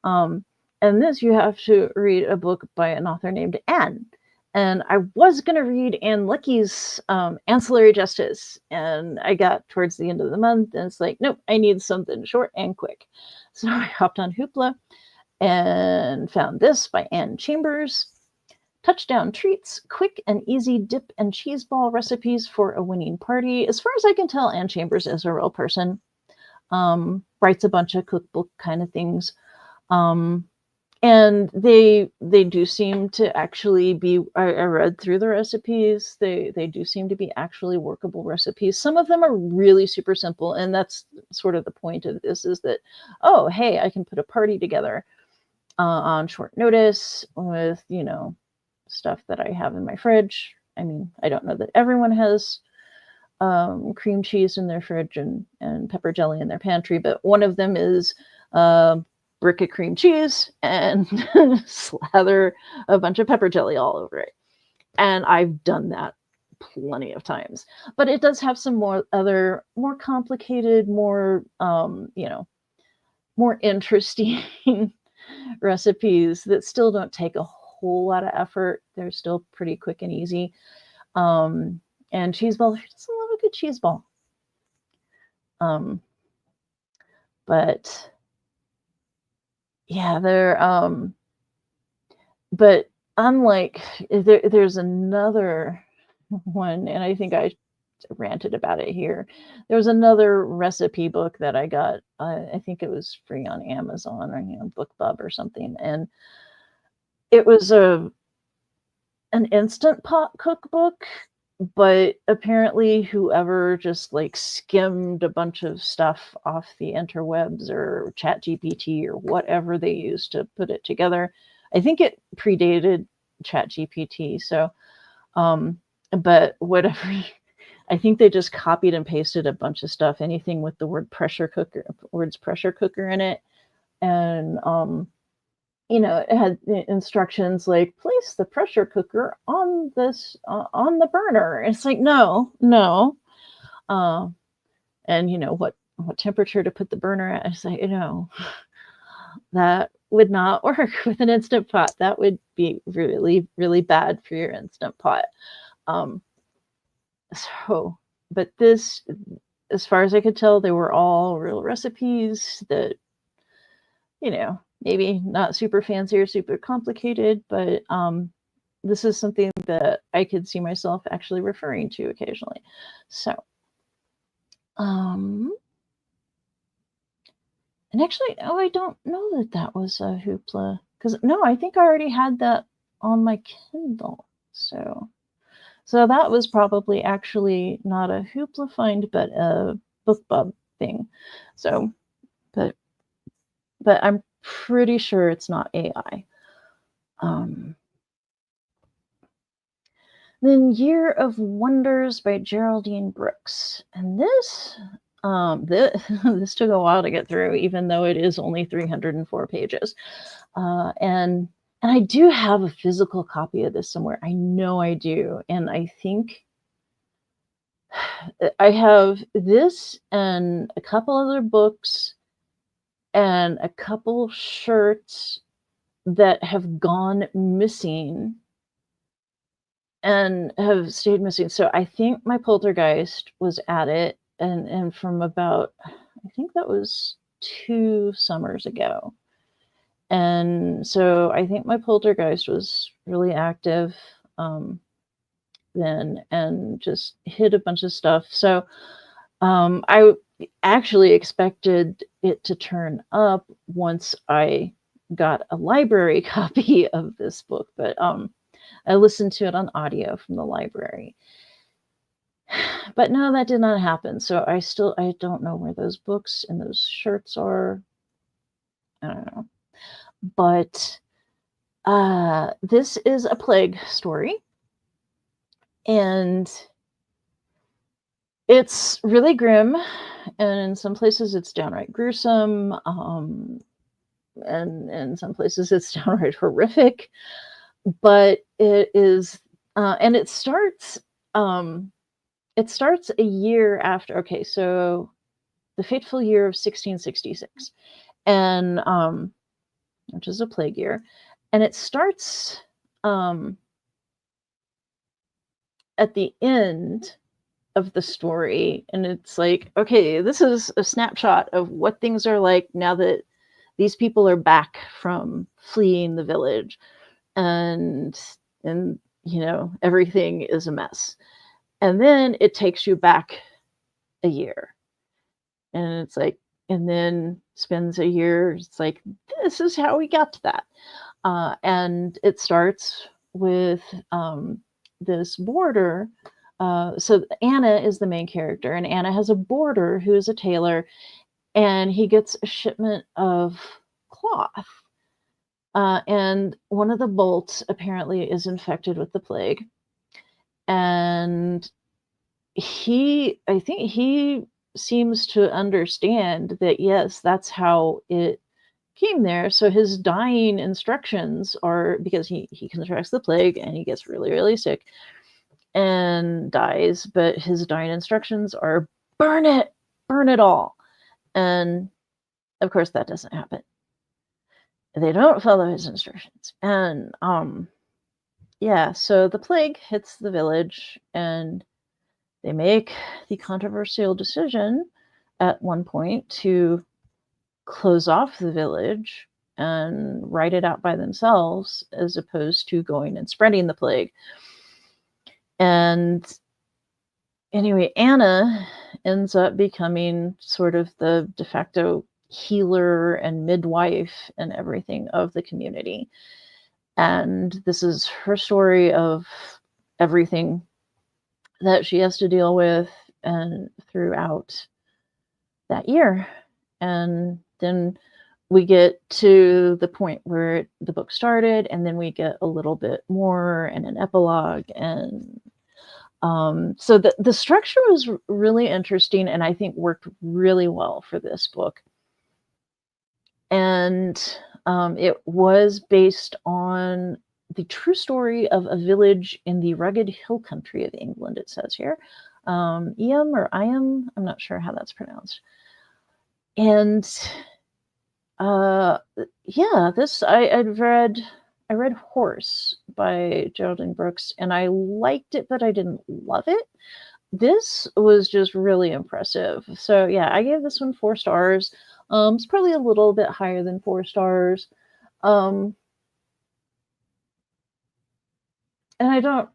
And this, you have to read a book by an author named Anne. And I was gonna read Anne Lecky's Ancillary Justice, and I got towards the end of the month, and it's like, nope, I need something short and quick. So I hopped on Hoopla and found this by Ann Chambers. Touchdown treats, quick and easy dip and cheese ball recipes for a winning party. As far as I can tell, Ann Chambers is a real person. Writes a bunch of cookbook kind of things. And they do seem to actually be, I read through the recipes, they do seem to be actually workable recipes. Some of them are really super simple, and that's sort of the point of this, is that, oh, hey, I can put a party together on short notice with, stuff that I have in my fridge. I mean, I don't know that everyone has cream cheese in their fridge and pepper jelly in their pantry, but one of them is brick of cream cheese and slather a bunch of pepper jelly all over it. And I've done that plenty of times. But it does have some more complicated, more more interesting recipes that still don't take a whole lot of effort. They're still pretty quick and easy. And cheese balls, who doesn't love a good cheese ball? But yeah, they're but unlike there's another one, and I think I ranted about it here. There was another recipe book that I got. I think it was free on Amazon or BookBub or something, and it was an Instant Pot cookbook. But apparently whoever just like skimmed a bunch of stuff off the interwebs or ChatGPT or whatever they used to put it together. I think it predated ChatGPT. So, but whatever, I think they just copied and pasted a bunch of stuff, anything with the words pressure cooker in it. And, it had instructions like, place the pressure cooker on on the burner. It's like, no. And what temperature to put the burner at. It's like, that would not work with an Instant Pot. That would be really, really bad for your Instant Pot. But this, as far as I could tell, they were all real recipes that, maybe not super fancy or super complicated, but this is something that I could see myself actually referring to occasionally. So, and actually, I don't know that was a Hoopla, because no, I think I already had that on my Kindle. So that was probably actually not a Hoopla find, but a BookBub thing. So, but I'm pretty sure it's not AI. Then Year of Wonders by Geraldine Brooks. And this this took a while to get through, even though it is only 304 pages. And I do have a physical copy of this somewhere. I know I do. And I think I have this and a couple other books and a couple shirts that have gone missing and have stayed missing. So I think my Poltergeist was at it, and from about, I think that was 2 summers ago. And so I think my Poltergeist was really active then, and just hit a bunch of stuff. So I actually expected it to turn up once I got a library copy of this book, but I listened to it on audio from the library. But no, that did not happen. So I don't know where those books and those shirts are. I don't know. But this is a plague story. And it's really grim. And in some places it's downright gruesome. And in some places it's downright horrific. But it is, and it starts a year after, okay, so the fateful year of 1666, and which is a plague year, and it starts at the end of the story, and it's like, okay, this is a snapshot of what things are like now that these people are back from fleeing the village, and everything is a mess. And then it takes you back a year, and it's like, and then spends a year. It's like, this is how we got to that. And it starts with this boarder. So Anna is the main character, and Anna has a boarder who is a tailor, and he gets a shipment of cloth. And one of the bolts apparently is infected with the plague. And I think he seems to understand that, yes, that's how it came there. So his dying instructions are, because he contracts the plague and he gets really, really sick and dies, but his dying instructions are burn it all. And of course that doesn't happen. They don't follow his instructions. And yeah, so the plague hits the village, and they make the controversial decision at one point to close off the village and write it out by themselves, as opposed to going and spreading the plague. And anyway, Anna ends up becoming sort of the de facto healer and midwife and everything of the community. And this is her story of everything that she has to deal with and throughout that year. And then we get to the point where the book started, and then we get a little bit more and an epilogue, and So the structure was really interesting, and I think worked really well for this book. And it was based on the true story of a village in the rugged hill country of England, it says here. Iam or Iam, I'm not sure how that's pronounced. And yeah, this I read Horse by Geraldine Brooks, and I liked it, but I didn't love it. This was just really impressive. So yeah, I gave this one 4 stars. It's probably a little bit higher than 4 stars. And I don't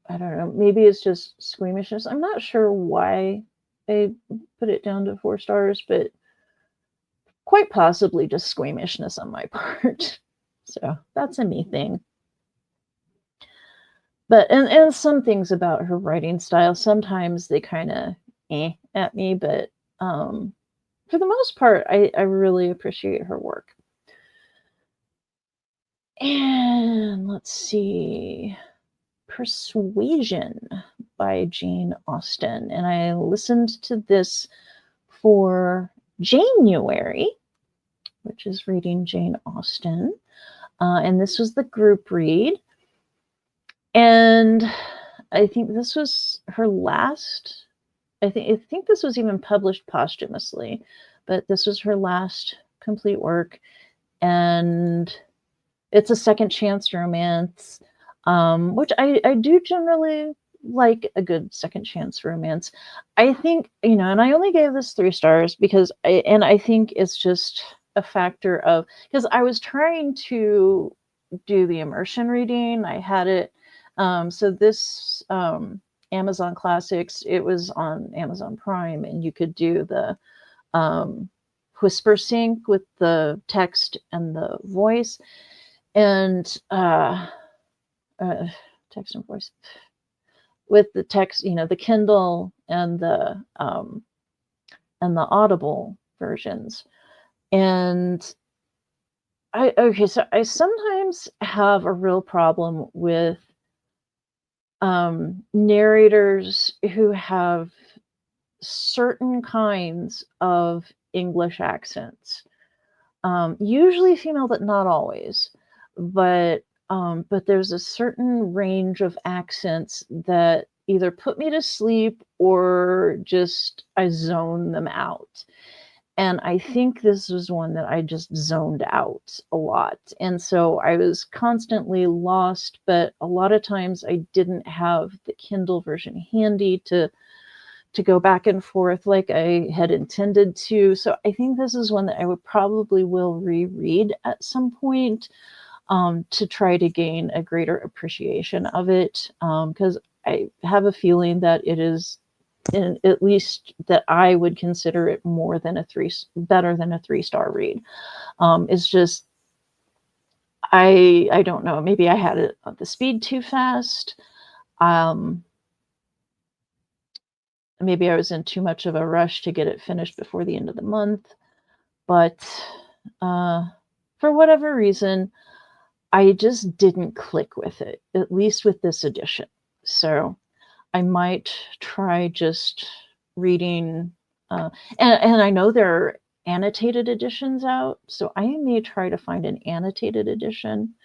know, maybe it's just squeamishness. I'm not sure why I put it down to 4 stars, but quite possibly just squeamishness on my part. So that's a me thing. But and some things about her writing style, sometimes they kind of at me, but for the most part, I really appreciate her work. And let's see, Persuasion by Jane Austen. And I listened to this for January, which is reading Jane Austen. And this was the group read. And I think this was her last, I think this was even published posthumously, but this was her last complete work. And it's a second chance romance, which I do generally like a good second chance romance. I think, and I only gave this 3 stars because I think it's just a factor of, because I was trying to do the immersion reading. I had it, so this Amazon Classics, it was on Amazon Prime, and you could do the whisper sync with the text and the voice, and text and voice with the text, the Kindle and the Audible versions. And so I sometimes have a real problem with narrators who have certain kinds of English accents, usually female, but not always. But there's a certain range of accents that either put me to sleep or just I zone them out. And I think this was one that I just zoned out a lot. And so I was constantly lost, but a lot of times I didn't have the Kindle version handy to go back and forth like I had intended to. So I think this is one that I would probably will reread at some point, to try to gain a greater appreciation of it, because I have a feeling that it is, at least that I would consider it better than a 3-star read. It's just, I don't know, maybe I had it at the speed too fast. Maybe I was in too much of a rush to get it finished before the end of the month. But for whatever reason, I just didn't click with it, at least with this edition. So I might try just reading, and I know there are annotated editions out, so I may try to find an annotated edition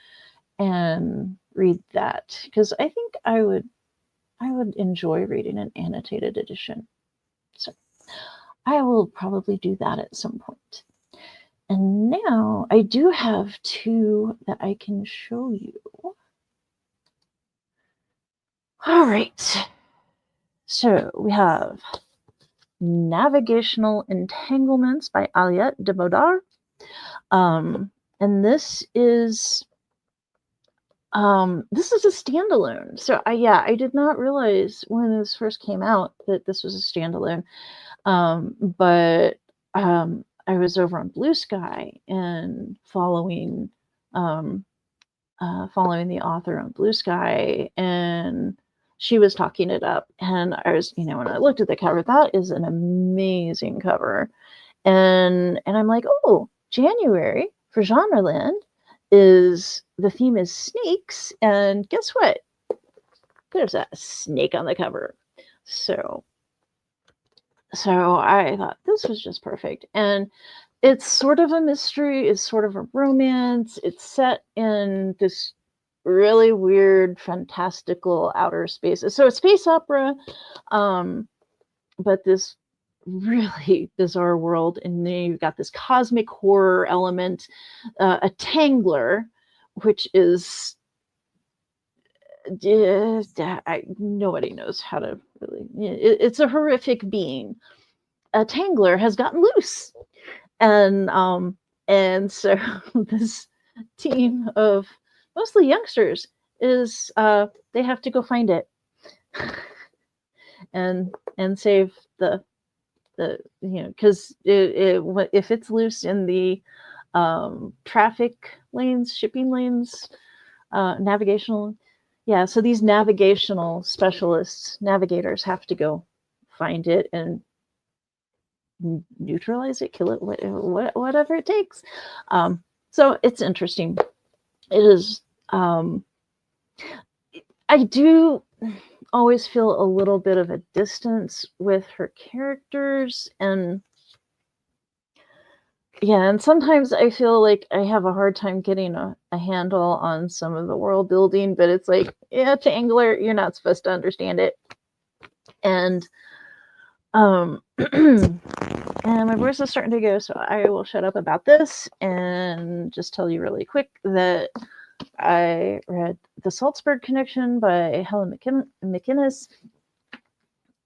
and read that, because I think I would enjoy reading an annotated edition. So I will probably do that at some point. And now I do have 2 that I can show you. All right. So we have Navigational Entanglements by Aliette de Bodard. And this is a standalone. So I did not realize when this first came out that this was a standalone. But I was over on Blue Sky and following the author on Blue Sky, and she was talking it up, and I was, when I looked at the cover, that is an amazing cover, and I'm like, oh, January for Genreland the theme is snakes, and guess what? there's a snake on the cover. So I thought this was just perfect. And it's sort of a mystery, it's sort of a romance. It's set in this really weird, fantastical outer space. So it's space opera, but this really bizarre world. And then you've got this cosmic horror element, a tangler, which is nobody knows how to really. It's a horrific being. A tangler has gotten loose, and so this team of mostly youngsters is they have to go find it and save the because if it's loose in the traffic lanes, shipping lanes, navigational. Yeah, so these navigational specialists, navigators, have to go find it and neutralize it, kill it, whatever it takes. So it's interesting. It is. I do always feel a little bit of a distance with her characters, and yeah, and sometimes I feel like I have a hard time getting a handle on some of the world building, but it's like, yeah, Tangler, you're not supposed to understand it. And and my voice is starting to go, so I will shut up about this and just tell you really quick that I read The Salzburg Connection by Helen McInnes,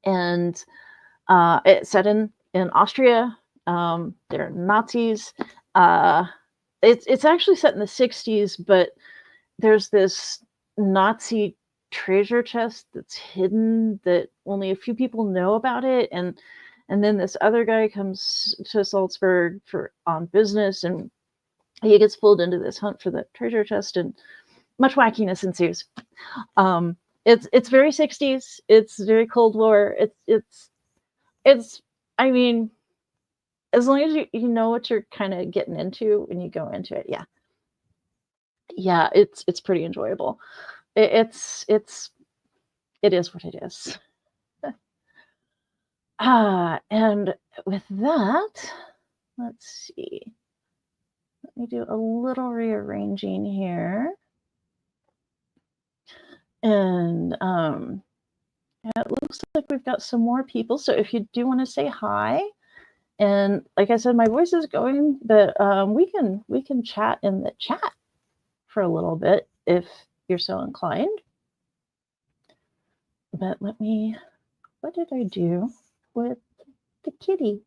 and it's set in Austria. They're Nazis. It's actually set in the 60s, but there's this Nazi treasure chest that's hidden that only a few people know about it, and then this other guy comes to Salzburg on business, and he gets pulled into this hunt for the treasure chest, and much wackiness ensues. It's very 60s. It's very Cold War. It's I mean, as long as you know what you're kind of getting into when you go into it, yeah, it's pretty enjoyable. It is what it is. And with that, let's see. Let me do a little rearranging here. And it looks like we've got some more people. So if you do want to say hi, and like I said, my voice is going, but we can chat in the chat for a little bit if you're so inclined. But what did I do with the kitty?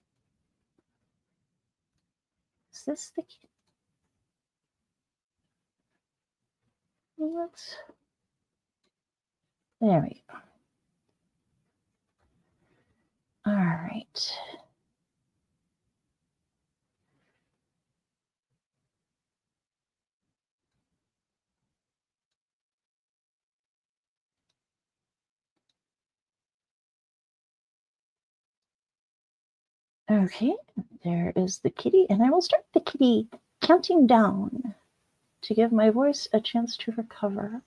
Is this the kitty? There we go. All right. Okay, there is the kitty, and I will start the kitty counting down to give my voice a chance to recover.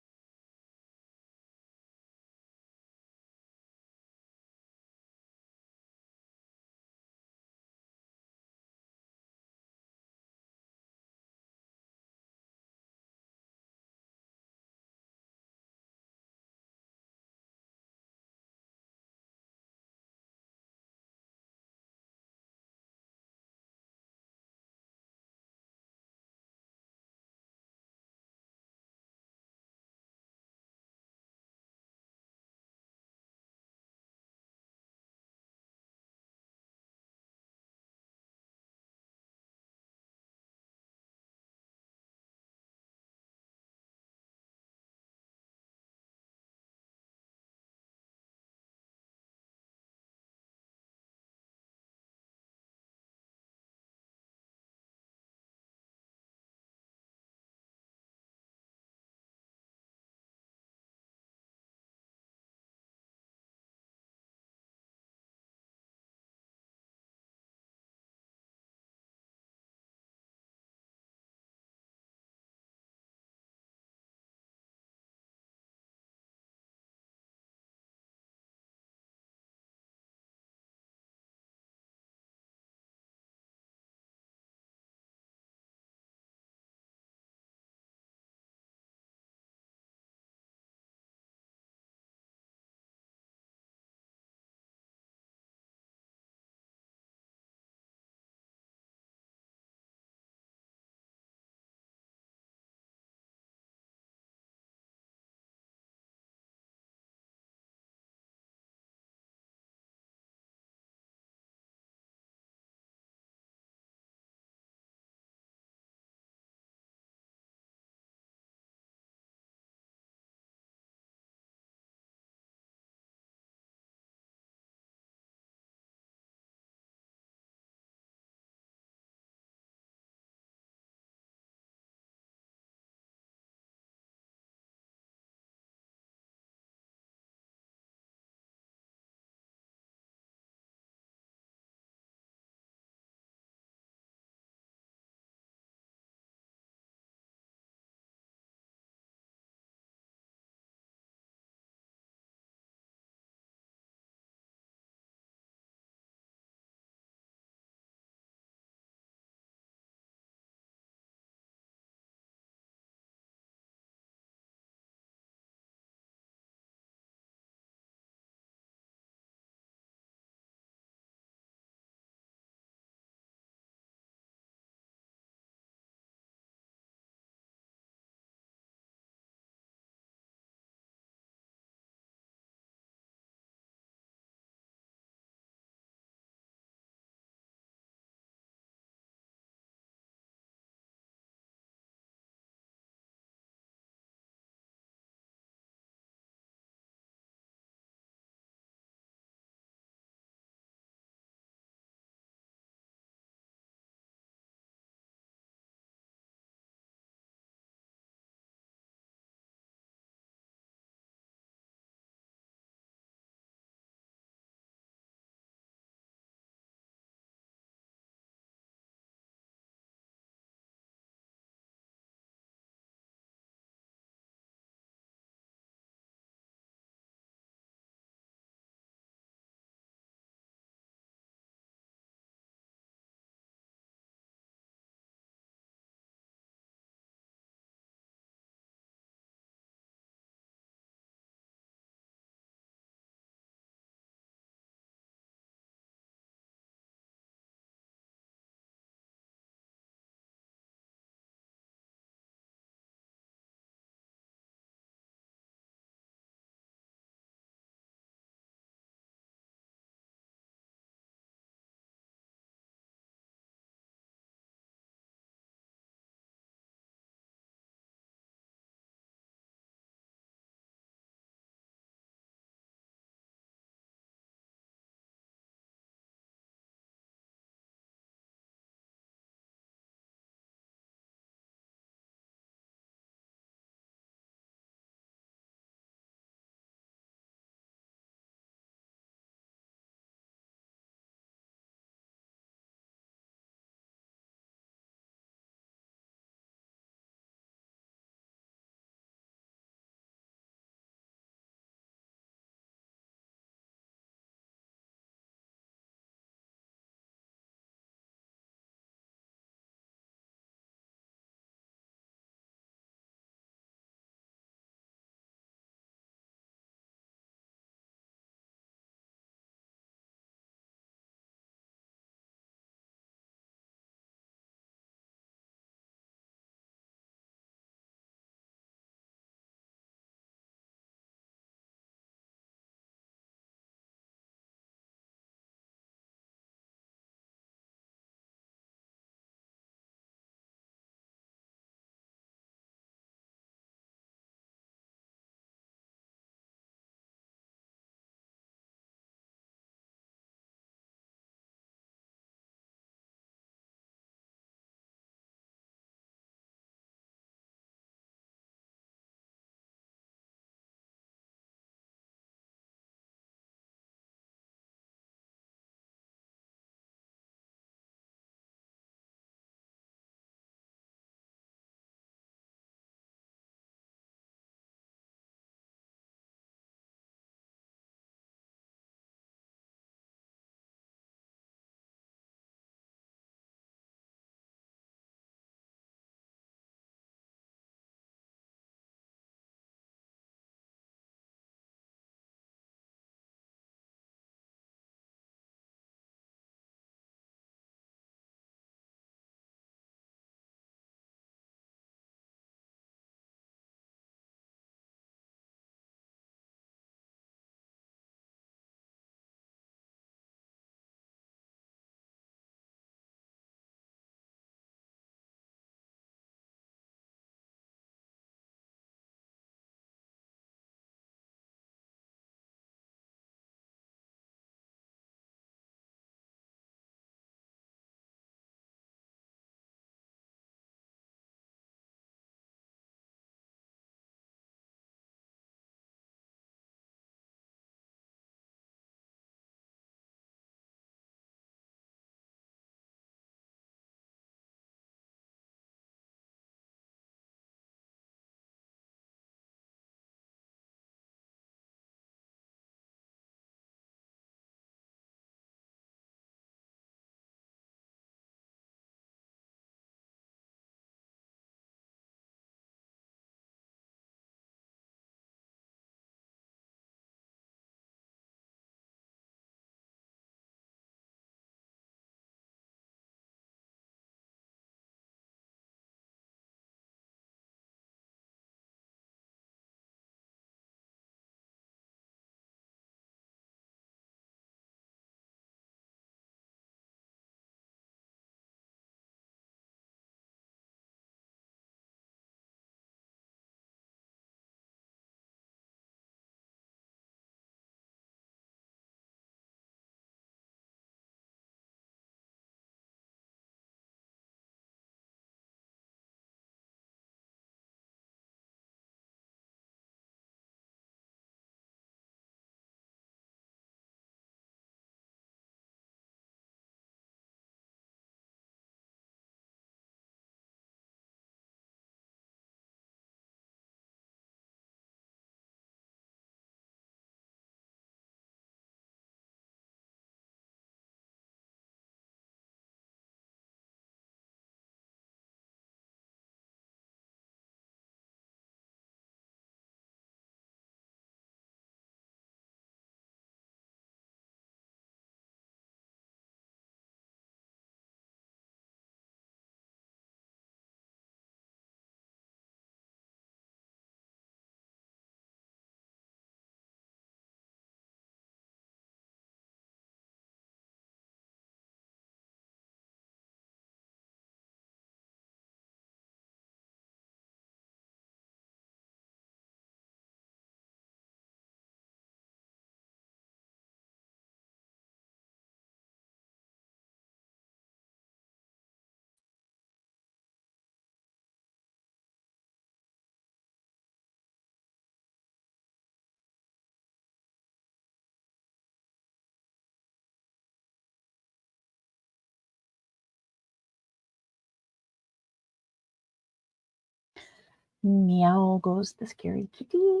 Meow goes the scary kitty.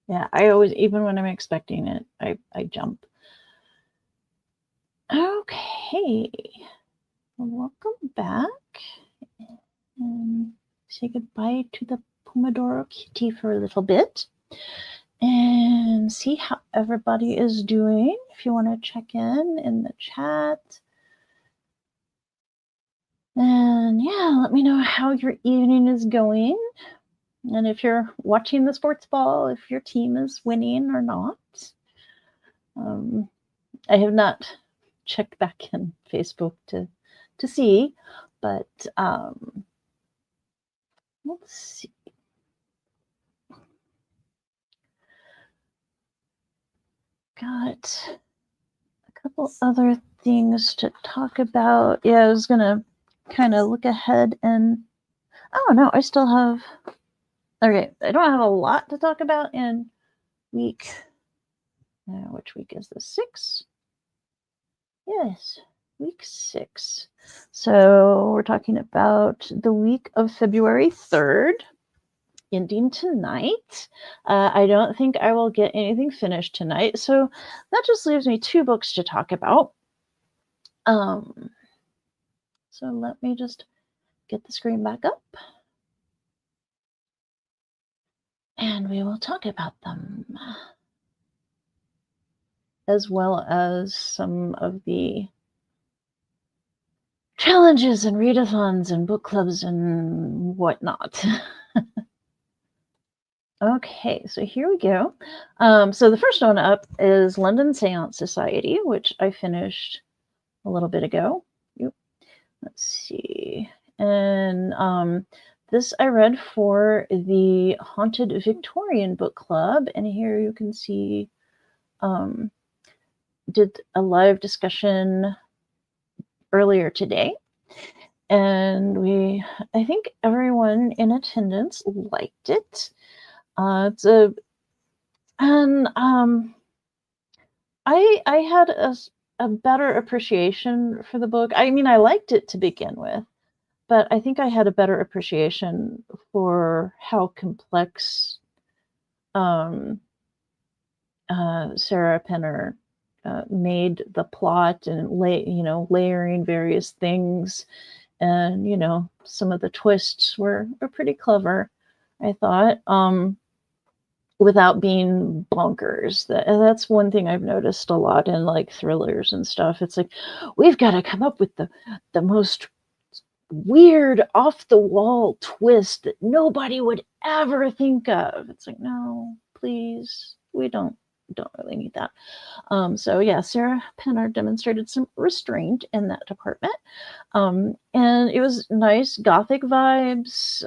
Yeah, I always, even when I'm expecting it, I jump. Okay, welcome back. And say goodbye to the Pomodoro kitty for a little bit. And see how everybody is doing. If you want to check in the chat. And yeah, let me know how your evening is going. And if you're watching the sports ball, if your team is winning or not. I have not checked back in Facebook to see, but let's see. Got a couple other things to talk about. Yeah, I was gonna kind of look ahead and oh no, I still have. Okay, I don't have a lot to talk about in week. Which week is this? 6? Yes, week 6. So we're talking about the week of February 3rd, ending tonight. I don't think I will get anything finished tonight. So that just leaves me 2 books to talk about. So let me just get the screen back up. And we will talk about them. As well as some of the challenges and readathons and book clubs and whatnot. Okay, so here we go. So the first one up is London Seance Society, which I finished a little bit ago. Yep. Let's see. And this I read for the Haunted Victorian Book Club. And here you can see did a live discussion earlier today. And I think everyone in attendance liked it. I had a better appreciation for the book. I mean, I liked it to begin with, but I think I had a better appreciation for how complex Sarah Penner made the plot and layering various things, and some of the twists were pretty clever, I thought. Without being bonkers. That's one thing I've noticed a lot in like thrillers and stuff. It's like, we've got to come up with the most weird off the wall twist that nobody would ever think of. It's like, no, please, we don't really need that. So yeah, Sarah Penner demonstrated some restraint in that department. And it was nice Gothic vibes.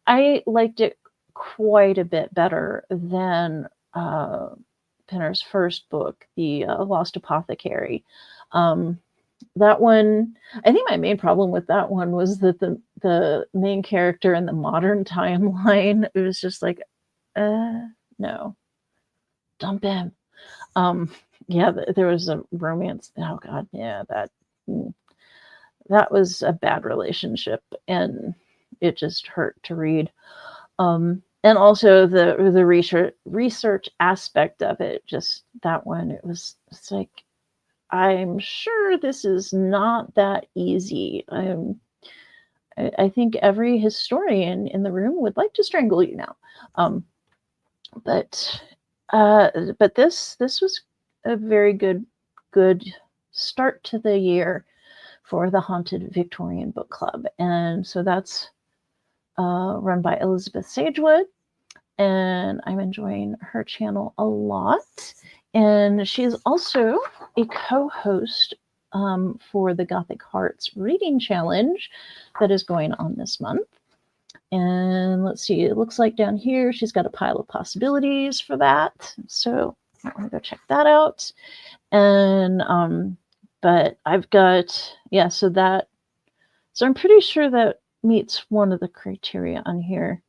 I liked it quite a bit better than Penner's first book, The Lost Apothecary. That one, I think my main problem with that one was that the main character in the modern timeline, it was just like, no, dump him. Yeah, there was a romance. Oh God, yeah, that was a bad relationship, and it just hurt to read. And also the research aspect of it, just that one, it's like, I'm sure this is not that easy. I think every historian in the room would like to strangle you now. But this was a very good start to the year for the Haunted Victorian Book Club. And so that's run by Elizabeth Sagewood, and I'm enjoying her channel a lot. And she is also a co-host for the Gothic Hearts Reading Challenge that is going on this month. And let's see, it looks like down here she's got a pile of possibilities for that. So I want to go check that out. And but I've got, yeah, so I'm pretty sure that meets one of the criteria on here.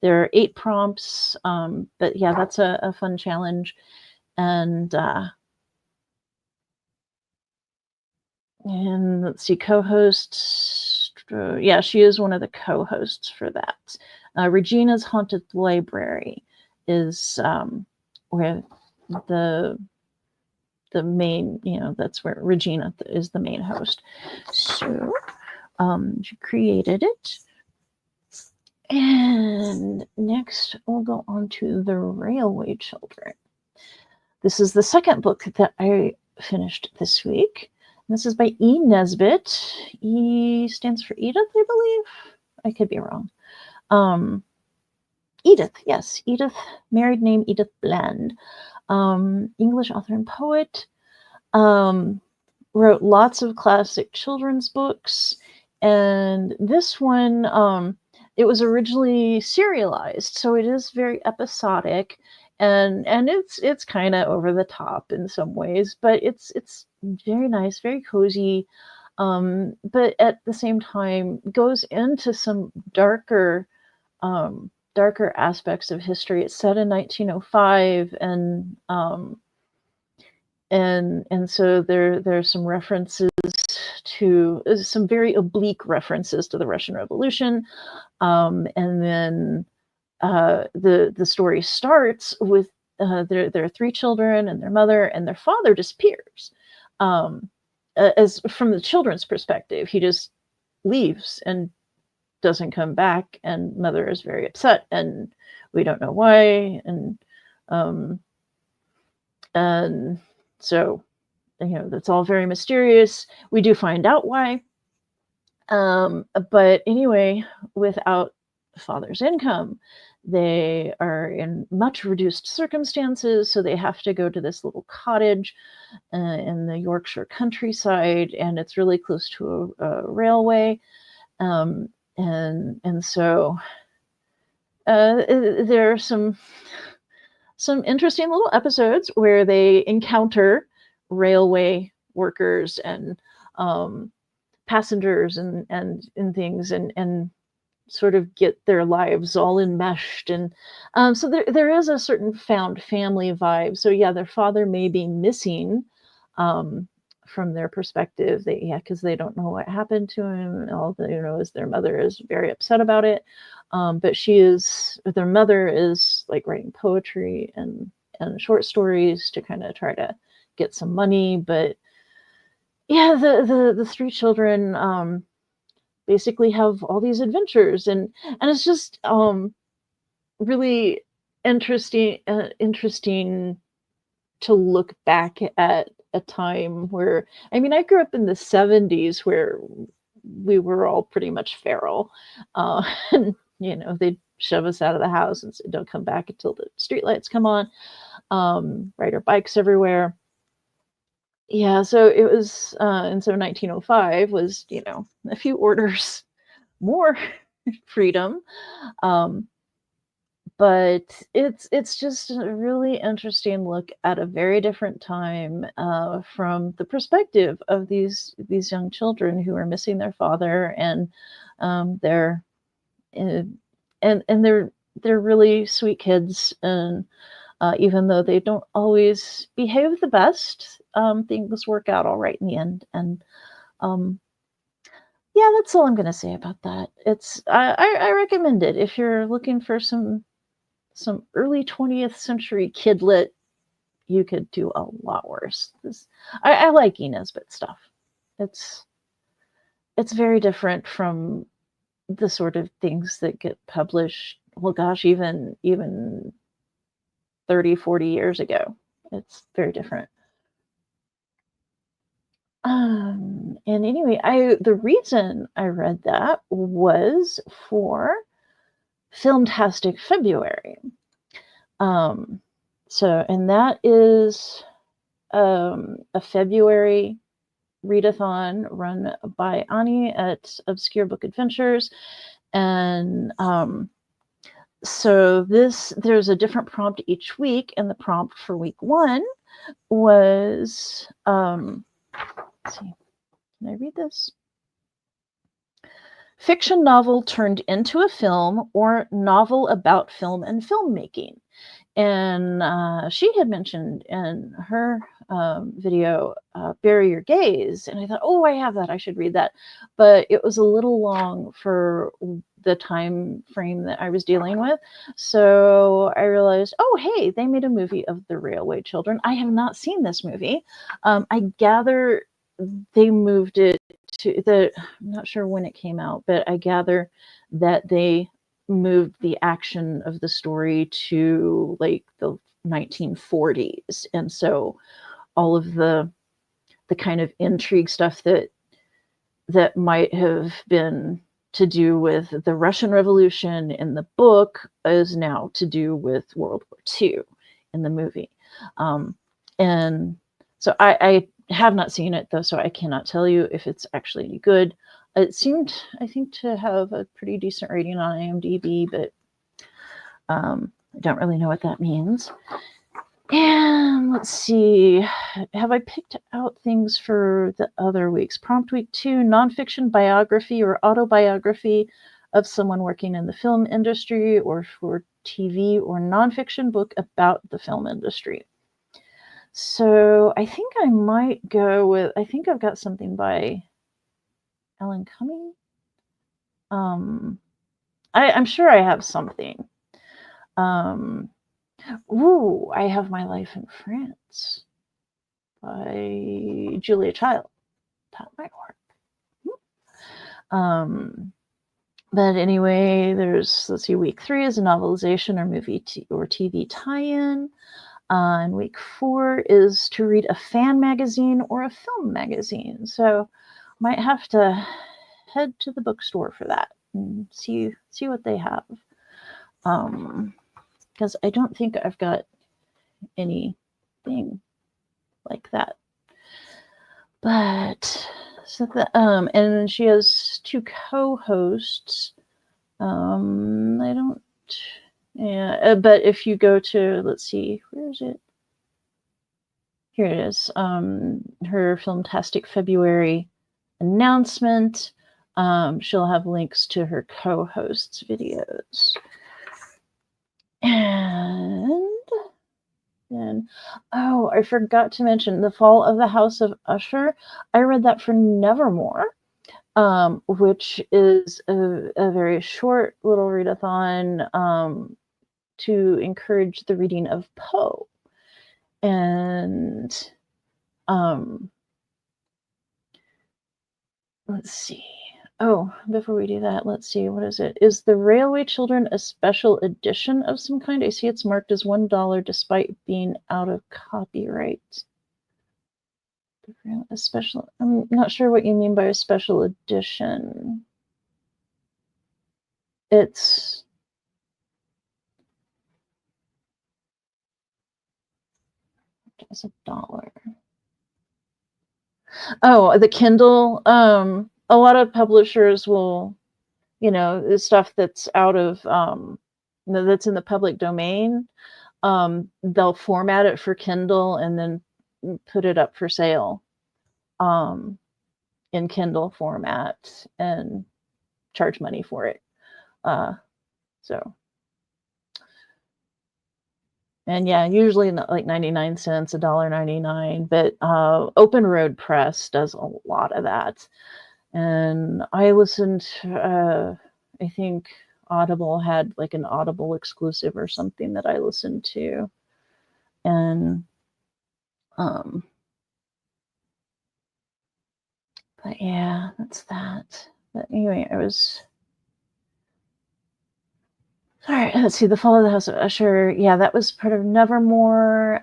There are 8 prompts, but yeah, that's a fun challenge. And let's see, co-hosts. Yeah, she is one of the co-hosts for that. Regina's Haunted Library is where the main, that's where Regina is the main host. So she created it. And next we'll go on to The Railway Children. This is the second book that I finished this week. This is by E. Nesbitt. E stands for Edith, I believe. I could be wrong. Edith, yes. Edith, married name Edith Bland. English author and poet. Wrote lots of classic children's books. And this one, it was originally serialized, so it is very episodic. And it's kind of over the top in some ways, but it's very nice, very cozy, but at the same time goes into some darker aspects of history. It's set in 1905, and so there's some references to some very oblique references to the Russian Revolution, and then the story starts with there are three children and their mother, and their father disappears. As from the children's perspective, he just leaves and doesn't come back, and mother is very upset, and we don't know why, and so that's all very mysterious. We do find out why, but anyway, without father's income, they are in much reduced circumstances, so they have to go to this little cottage in the Yorkshire countryside, and it's really close to a railway, and so there are some interesting little episodes where they encounter railway workers and passengers and things, and sort of get their lives all enmeshed, and so there is a certain found family vibe. So yeah, their father may be missing from their perspective, because they don't know what happened to him. All they know is their mother is very upset about it, but their mother is like writing poetry and short stories to kind of try to get some money. But yeah, the three children basically have all these adventures, and it's just really interesting to look back at a time where, I grew up in the 70s where we were all pretty much feral, and they'd shove us out of the house and say, don't come back until the streetlights come on, ride our bikes everywhere. Yeah, so it was, and so 1905 was, a few orders more freedom, but it's just a really interesting look at a very different time, from the perspective of these young children who are missing their father, and they're really sweet kids, and even though they don't always behave the best, things work out all right in the end. And yeah, that's all I'm going to say about that. I recommend it if you're looking for some early 20th century kid lit. You could do a lot worse. I like E. Nesbitt stuff. It's very different from the sort of things that get published, well, gosh, even 30, 40 years ago. It's very different. And anyway, the reason I read that was for Filmtastic February. And that is a February readathon run by Ani at Obscure Book Adventures. And so there's a different prompt each week, and the prompt for week 1 was, let's see, can I read this? Fiction novel turned into a film, or novel about film and filmmaking. And she had mentioned in her video, Bury Your Gaze, and I thought, oh, I have that, I should read that. But it was a little long for the time frame that I was dealing with. So I realized, oh, hey, they made a movie of The Railway Children. I have not seen this movie. I gather they moved it to I'm not sure when it came out, but I gather that they moved the action of the story to like the 1940s. And so all of the kind of intrigue stuff that might have been to do with the Russian Revolution in the book is now to do with World War II in the movie. And so I have not seen it, though, so I cannot tell you if it's actually any good. It seemed, I think, to have a pretty decent rating on IMDb, but I don't really know what that means. And let's see, have I picked out things for the other weeks? Prompt week 2, nonfiction biography or autobiography of someone working in the film industry or for TV, or nonfiction book about the film industry. So I think I might go with, I think I've got something by Ellen Cumming. I'm sure I have something. Ooh, I have My Life in France by Julia Child. That might work. But anyway, there's, let's see, week 3 is a novelization or movie or TV tie-in. And week 4 is to read a fan magazine or a film magazine. So might have to head to the bookstore for that and see what they have. Because I don't think I've got anything like that. But so and she has 2 co-hosts. I don't. Yeah, but if you go to, let's see, where is it? Here it is. Her Filmtastic February announcement. She'll have links to her co-hosts' videos. And then, oh, I forgot to mention The Fall of the House of Usher. I read that for Nevermore, which is a very short little readathon to encourage the reading of Poe. And let's see. Oh, before we do that, let's see. What is it? Is The Railway Children a special edition of some kind? I see it's marked as $1 despite being out of copyright. A special. I'm not sure what you mean by a special edition. It's $1. Oh, the Kindle. A lot of publishers will, the stuff that's out of that's in the public domain, they'll format it for Kindle and then put it up for sale in Kindle format and charge money for it. So, and yeah, usually like 99 cents, $1.99, but Open Road Press does a lot of that. And I listened, I think Audible had like an Audible exclusive or something that I listened to. And, but yeah, that's that. But anyway, I was, all right, let's see, The Fall of the House of Usher. Yeah, that was part of Nevermore,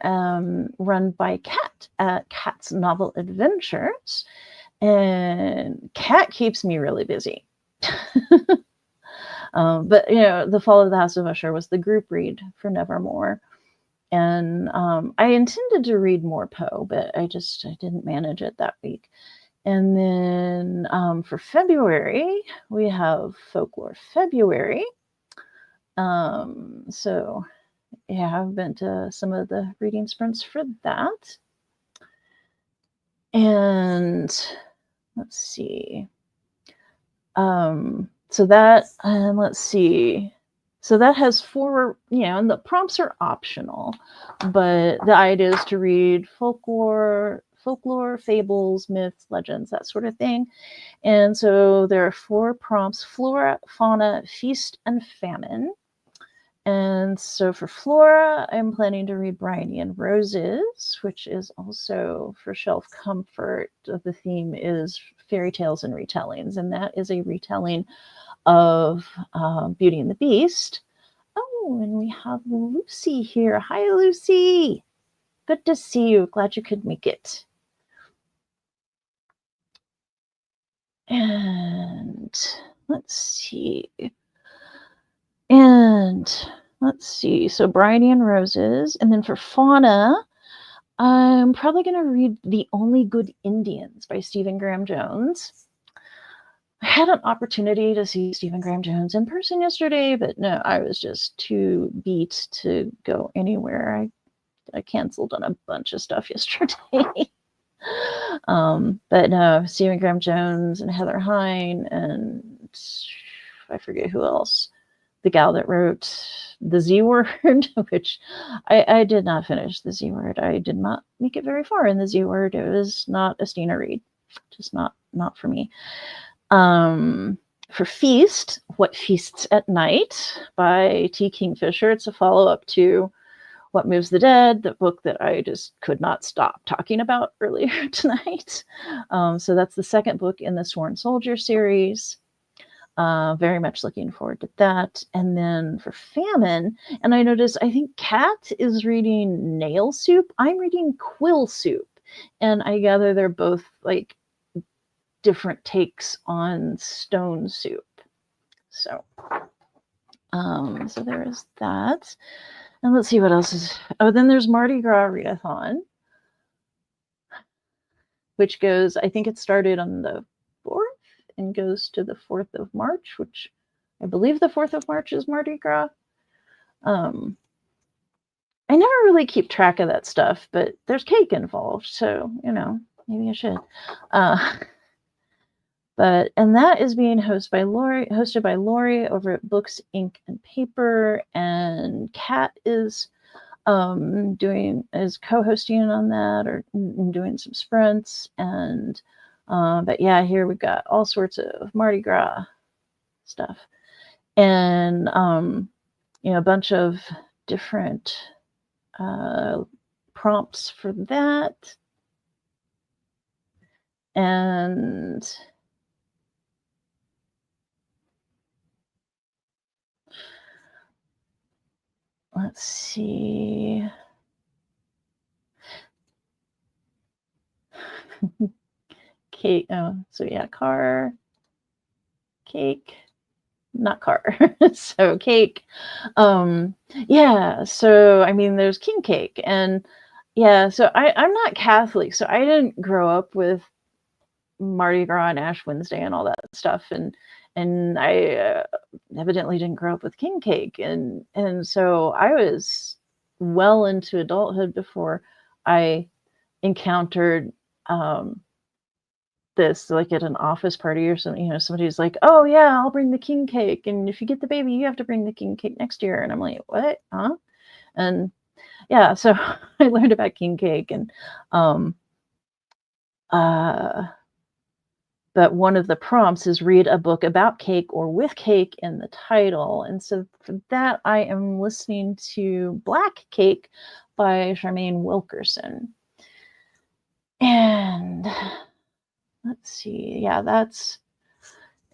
run by Kat at Kat's Novel Adventures. And Kat keeps me really busy. But, The Fall of the House of Usher was the group read for Nevermore. And I intended to read more Poe, but I didn't manage it that week. And then for February, we have Folklore February. So, yeah, I've been to some of the reading sprints for that. And let's see. So that, let's see. So that has 4, and the prompts are optional, but the idea is to read folklore, fables, myths, legends, that sort of thing. And so there are 4 prompts: flora, fauna, feast, and famine. And so for flora, I'm planning to read Bryony and Roses, which is also for shelf comfort. The theme is fairy tales and retellings, and that is a retelling of Beauty and the Beast. Oh, and we have Lucy here. Hi, Lucy. Good to see you. Glad you could make it. And let's see. So Bryony and Roses. And then for fauna, I'm probably going to read The Only Good Indians by Stephen Graham Jones. I had an opportunity to see Stephen Graham Jones in person yesterday, but no, I was just too beat to go anywhere. I canceled on a bunch of stuff yesterday. But no, Stephen Graham Jones and Heather Hine and I forget who else. The gal that wrote The Z Word, which I did not finish The Z Word. I did not make it very far in The Z Word. It was not a Stina read. Just not for me. For Feast, What Feasts at Night by T. Kingfisher. It's a follow-up to What Moves the Dead, the book that I just could not stop talking about earlier tonight. So that's the second book in the Sworn Soldier series. Very much looking forward to that. And then for Famine, and I noticed, I think Kat is reading Nail Soup. I'm reading Quill Soup. And I gather they're both like different takes on stone soup. So there is that. And let's see what else is. Oh, then there's Mardi Gras Readathon, which goes, I think it started on the 4th and goes to the 4th of March, which I believe the 4th of March is Mardi Gras. I never really keep track of that stuff, but there's cake involved, so, maybe I should. And that is being hosted by Lori over at Books, Ink, and Paper, and Kat is co-hosting on that or doing some sprints. And but yeah, here we've got all sorts of Mardi Gras stuff, and a bunch of different prompts for that. And let's see. Cake. Oh, so yeah, car, cake, not car. So cake. Yeah. So I mean, there's king cake, and yeah. So I'm not Catholic, so I didn't grow up with Mardi Gras and Ash Wednesday and all that stuff, and I evidently didn't grow up with king cake, and so I was well into adulthood before I encountered this, like at an office party or something. Somebody's like, "Oh yeah, I'll bring the king cake, and if you get the baby, you have to bring the king cake next year." And I'm like, "What? Huh?" And yeah, so I learned about king cake, and but one of the prompts is read a book about cake or with cake in the title. And so for that, I am listening to Black Cake by Charmaine Wilkerson. And let's see. Yeah,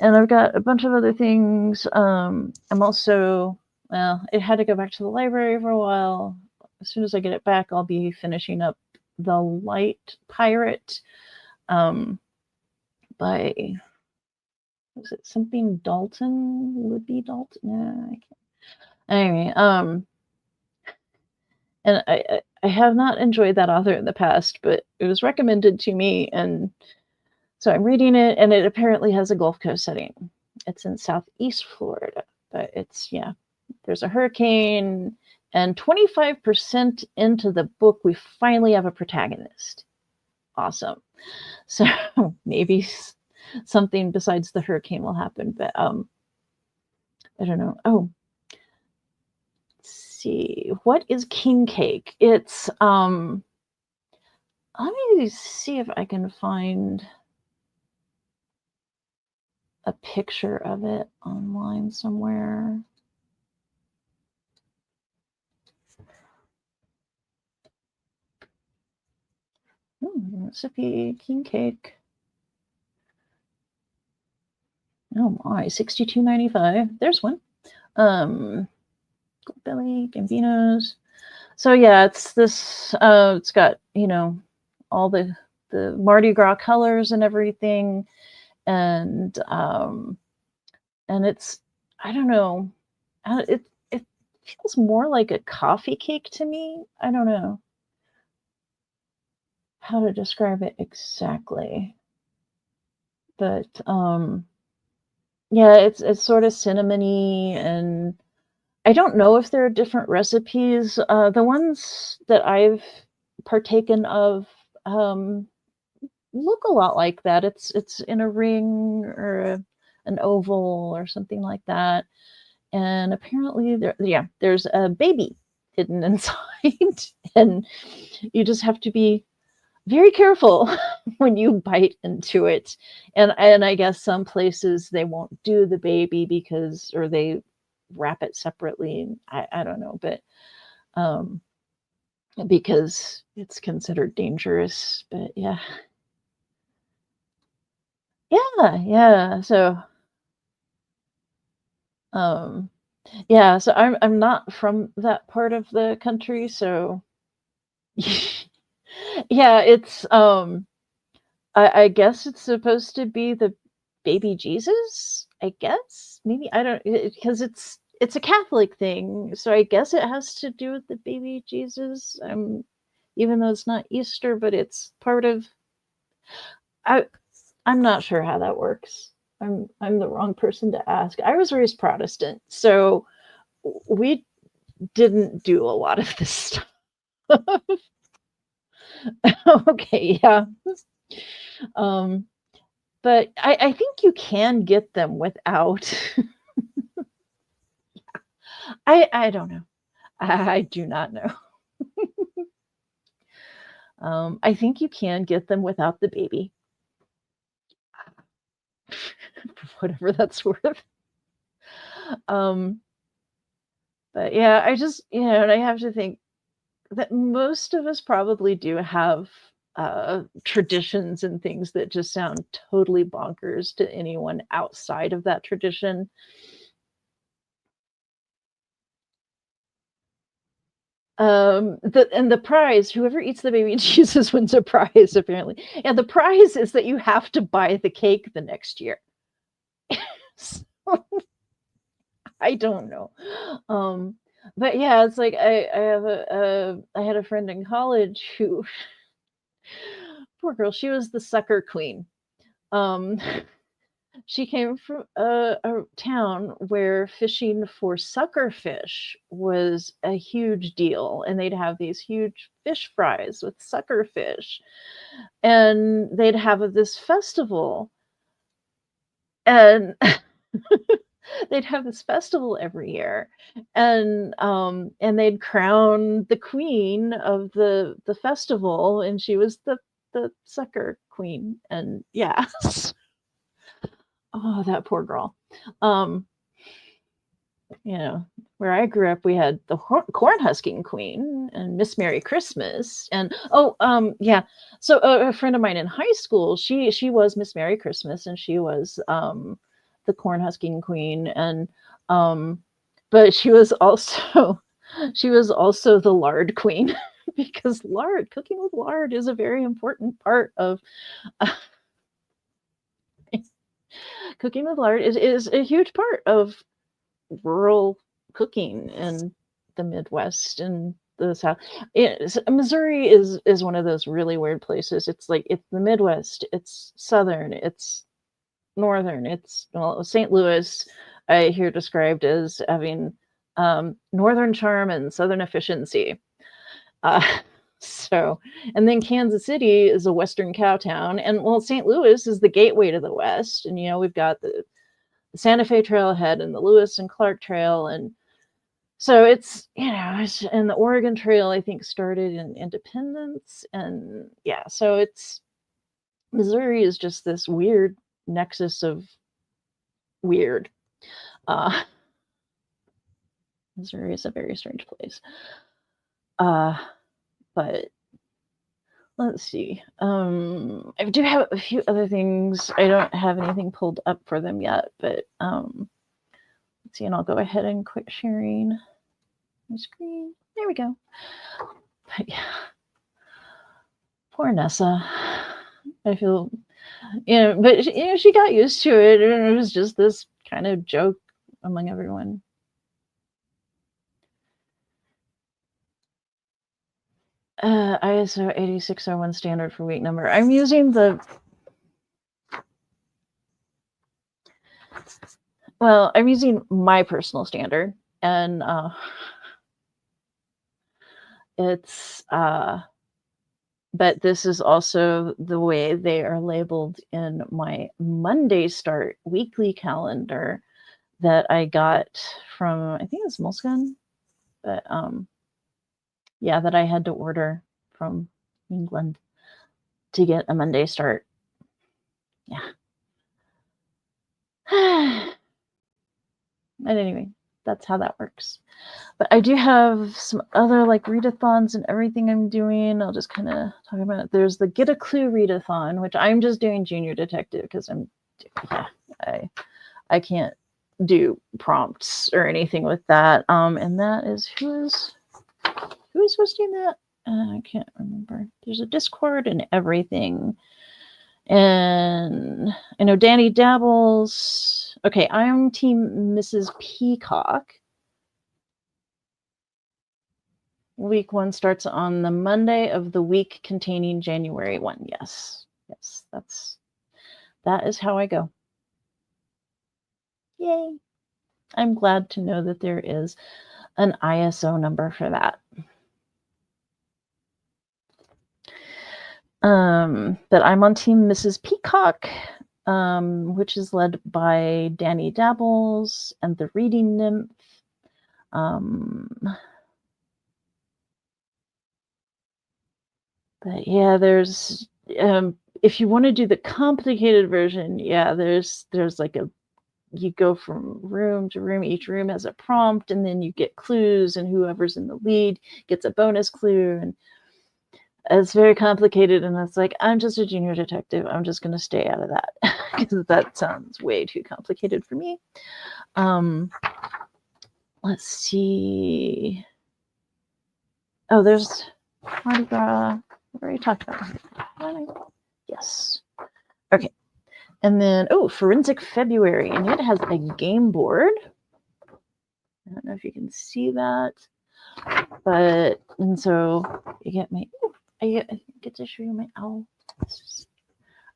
and I've got a bunch of other things. I'm also, it had to go back to the library for a while. As soon as I get it back, I'll be finishing up The Light Pirate. By, was it something Dalton? Libby Dalton? No, I can't. Anyway, and I have not enjoyed that author in the past, but it was recommended to me, and so I'm reading it, and it apparently has a Gulf Coast setting. It's in Southeast Florida, but there's a hurricane, and 25% into the book, we finally have a protagonist. Awesome. So maybe something besides the hurricane will happen, but I don't know. Oh, see. What is king cake? It's let me see if I can find a picture of it online somewhere. Recipe king cake. Oh my, $62.95. There's one. Belly, Gambinos. So yeah, it's this. It's got all the Mardi Gras colors and everything, and it's, I don't know, it feels more like a coffee cake to me. I don't know how to describe it exactly, but yeah, it's sort of cinnamony, and I don't know if there are different recipes. The ones that I've partaken of um, look a lot like that. It's in a ring or an oval or something like that. And apparently there's a baby hidden inside, and you just have to be very careful when you bite into it. And I guess some places they won't do the baby or they wrap it separately. I don't know, but because it's considered dangerous. But yeah. Yeah. So um so I'm not from that part of the country, so yeah, it's I guess it's supposed to be the baby Jesus, I guess. Maybe I don't, because it's a Catholic thing, so I guess it has to do with the baby Jesus. Even though it's not Easter, but it's part of I I'm not sure how that works. I'm the wrong person to ask. I was raised Protestant, so we didn't do a lot of this stuff. Okay, yeah. Um, but I think you can get them without. I don't know. I do not know. I think you can get them without the baby, whatever that's worth. Um, but yeah, I just, and I have to think that most of us probably do have traditions and things that just sound totally bonkers to anyone outside of that tradition. The prize, whoever eats the baby Jesus wins a prize, apparently. And the prize is that you have to buy the cake the next year. So, I don't know. But yeah, it's like I had a friend in college who, poor girl, she was the sucker queen. Um, she came from a town where fishing for sucker fish was a huge deal, and they'd have these huge fish fries with sucker fish, and they'd have this festival, and they'd have this festival every year, and they'd crown the queen of the festival, and she was the sucker queen, and yeah. Oh, that poor girl. Um, where I grew up, we had the corn husking queen and Miss Merry Christmas, and yeah. So a friend of mine in high school, she was Miss Merry Christmas, and she was the corn husking queen, and but she was also the lard queen, because cooking with lard is a very important part of cooking with lard is a huge part of rural cooking in the Midwest and the South. Missouri is one of those really weird places. It's like it's the Midwest, it's Southern, it's Northern, it's St. Louis. I hear described as having Northern charm and Southern efficiency. Uh, and then Kansas City is a Western cow town, and St. Louis is the gateway to the West, and we've got the Santa Fe Trailhead and the Lewis and Clark Trail, and So it's, and the Oregon Trail, I think, started in Independence. And yeah, so it's, Missouri is just this weird nexus of weird. Missouri is a very strange place. But let's see. I do have a few other things. I don't have anything pulled up for them yet, but let's see, and I'll go ahead and quit sharing my screen. There we go. But yeah, poor Nessa. I feel, but she got used to it, and it was just this kind of joke among everyone. ISO 8601 standard for week number. I'm using I'm using my personal standard, and it's but this is also the way they are labeled in my Monday Start weekly calendar that I got from, I think it's Moleskine, but yeah, that I had to order from England to get a Monday Start. Yeah. But anyway, that's how that works. But I do have some other like readathons and everything I'm doing. I'll just kind of talk about it. There's the Get a Clue readathon, which I'm just doing junior detective because I can't do prompts or anything with that. And that is who is hosting that? I can't remember. There's a Discord and everything. And I know Danny dabbles. Okay, I'm team Mrs. Peacock. Week 1 starts on the Monday of the week containing January 1. Yes, that is how I go. Yay. I'm glad to know that there is an ISO number for that. But I'm on team Mrs. Peacock, which is led by Danny Dabbles and the Reading Nymph. But yeah, there's if you want to do the complicated version, yeah, there's like you go from room to room. Each room has a prompt, and then you get clues, and whoever's in the lead gets a bonus clue. And it's very complicated, and it's like, I'm just a junior detective. I'm just going to stay out of that because that sounds way too complicated for me. Let's see. Oh, there's Mardi Gras. We already talked about it. Yes. Okay. And then, Forensic February, and it has a game board. I don't know if you can see that, but, and so you get I get to show you my owl. This is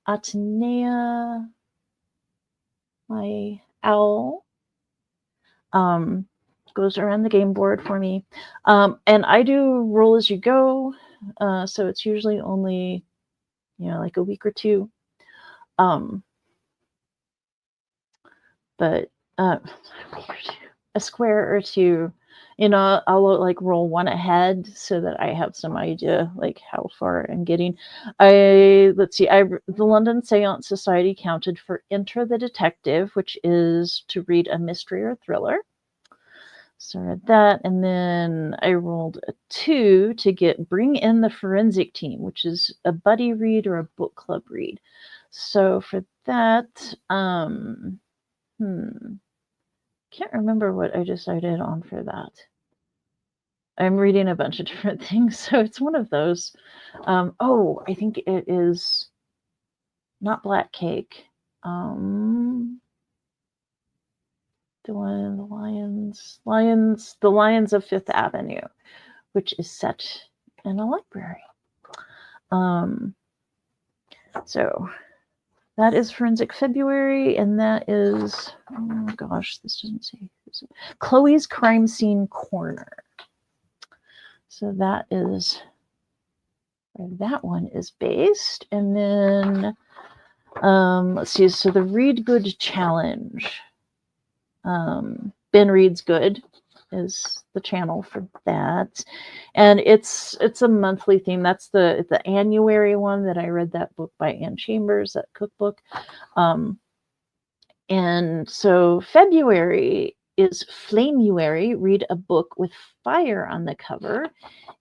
Atenea, my owl, goes around the game board for me. And I do roll as you go. So it's usually only, like a week or two. But a square or two, I'll like roll one ahead so that I have some idea like how far I'm getting. Let's see, the London Seance Society counted for Enter the Detective, which is to read a mystery or thriller. So I read that, and then I rolled a 2 to get Bring in the Forensic Team, which is a buddy read or a book club read. So for that, can't remember what I decided on for that. I'm reading a bunch of different things, so it's one of those. I think it is not Black Cake. The one, the Lions of Fifth Avenue, which is set in a library. So that is Forensic February, and that is, oh gosh, this doesn't say. Chloe's Crime Scene Corner. So that is where that one is based. And then, let's see, so the Read Good Challenge. Ben reads good. is the channel for that. And it's a monthly theme. That's the Annuary one that I read, that book by Ann Chambers, that cookbook. And so February is Flamuary, read a book with fire on the cover.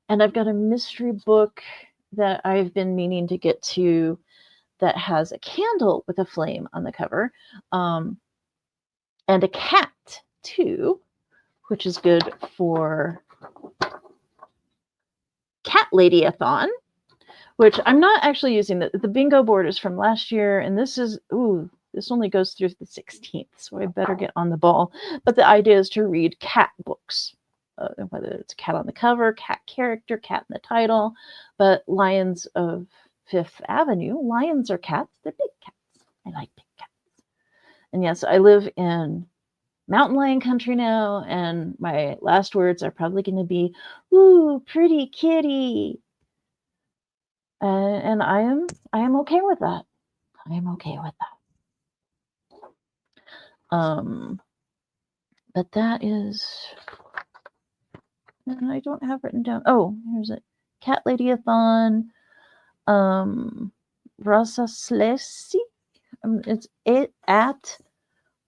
And I've got a mystery book that I've been meaning to get to that has a candle with a flame on the cover, and a cat too, which is good for Cat Readathon, which I'm not actually using. The bingo board is from last year, and this only goes through the 16th, so I better get on the ball. But the idea is to read cat books, whether it's a cat on the cover, cat character, cat in the title. But Lions of Fifth Avenue, lions are cats. They're big cats. I like big cats. And yes, I live in mountain lion country now, and my last words are probably going to be, "Ooh, pretty kitty." And I am okay with that. I am okay with that. But that is, and I don't have written down. Oh, here's it. Cat Readathon. Rasa Slesi. It's it at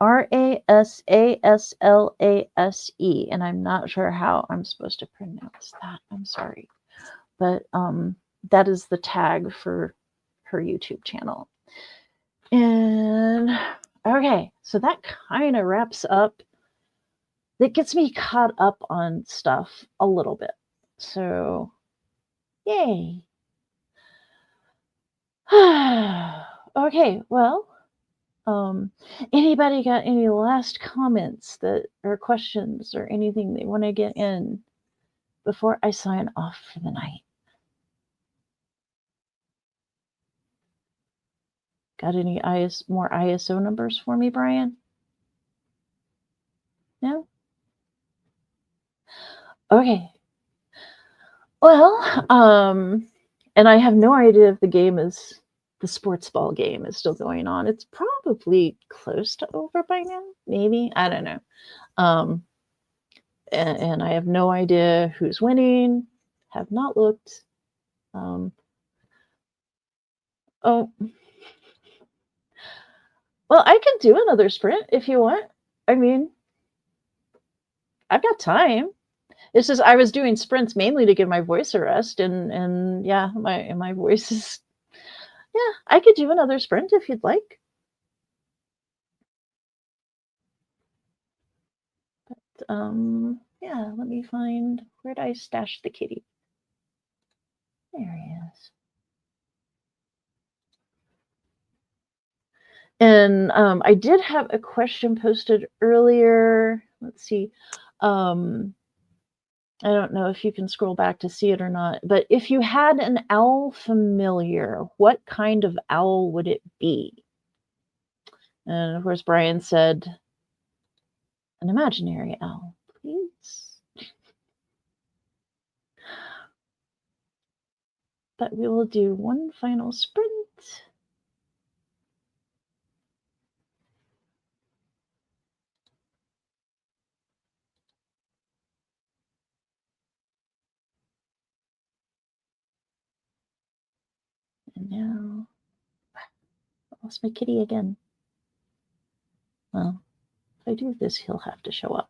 RASASLASE, and I'm not sure how I'm supposed to pronounce that. I'm sorry, but that is the tag for her YouTube channel. And okay, so that kind of wraps up. That gets me caught up on stuff a little bit. So, yay. Okay, well, anybody got any last comments that or questions or anything they want to get in before I sign off for the night? Got any more ISO numbers for me, Brian? No? Okay. Well, and I have no idea if the sportsball game is still going on. It's probably close to over by now, maybe. I don't know. And I have no idea who's winning. Have not looked. Oh, well, I can do another sprint if you want. I mean, I've got time. It's just I was doing sprints mainly to give my voice a rest, and yeah, my voice is. Yeah, I could do another sprint if you'd like. But yeah, let me find, where'd I stash the kitty? There he is. And I did have a question posted earlier. Let's see. I don't know if you can scroll back to see it or not, but if you had an owl familiar, what kind of owl would it be? And of course, Brian said, an imaginary owl, please. But we will do one final sprint. And now, I lost my kitty again. Well, if I do this, he'll have to show up.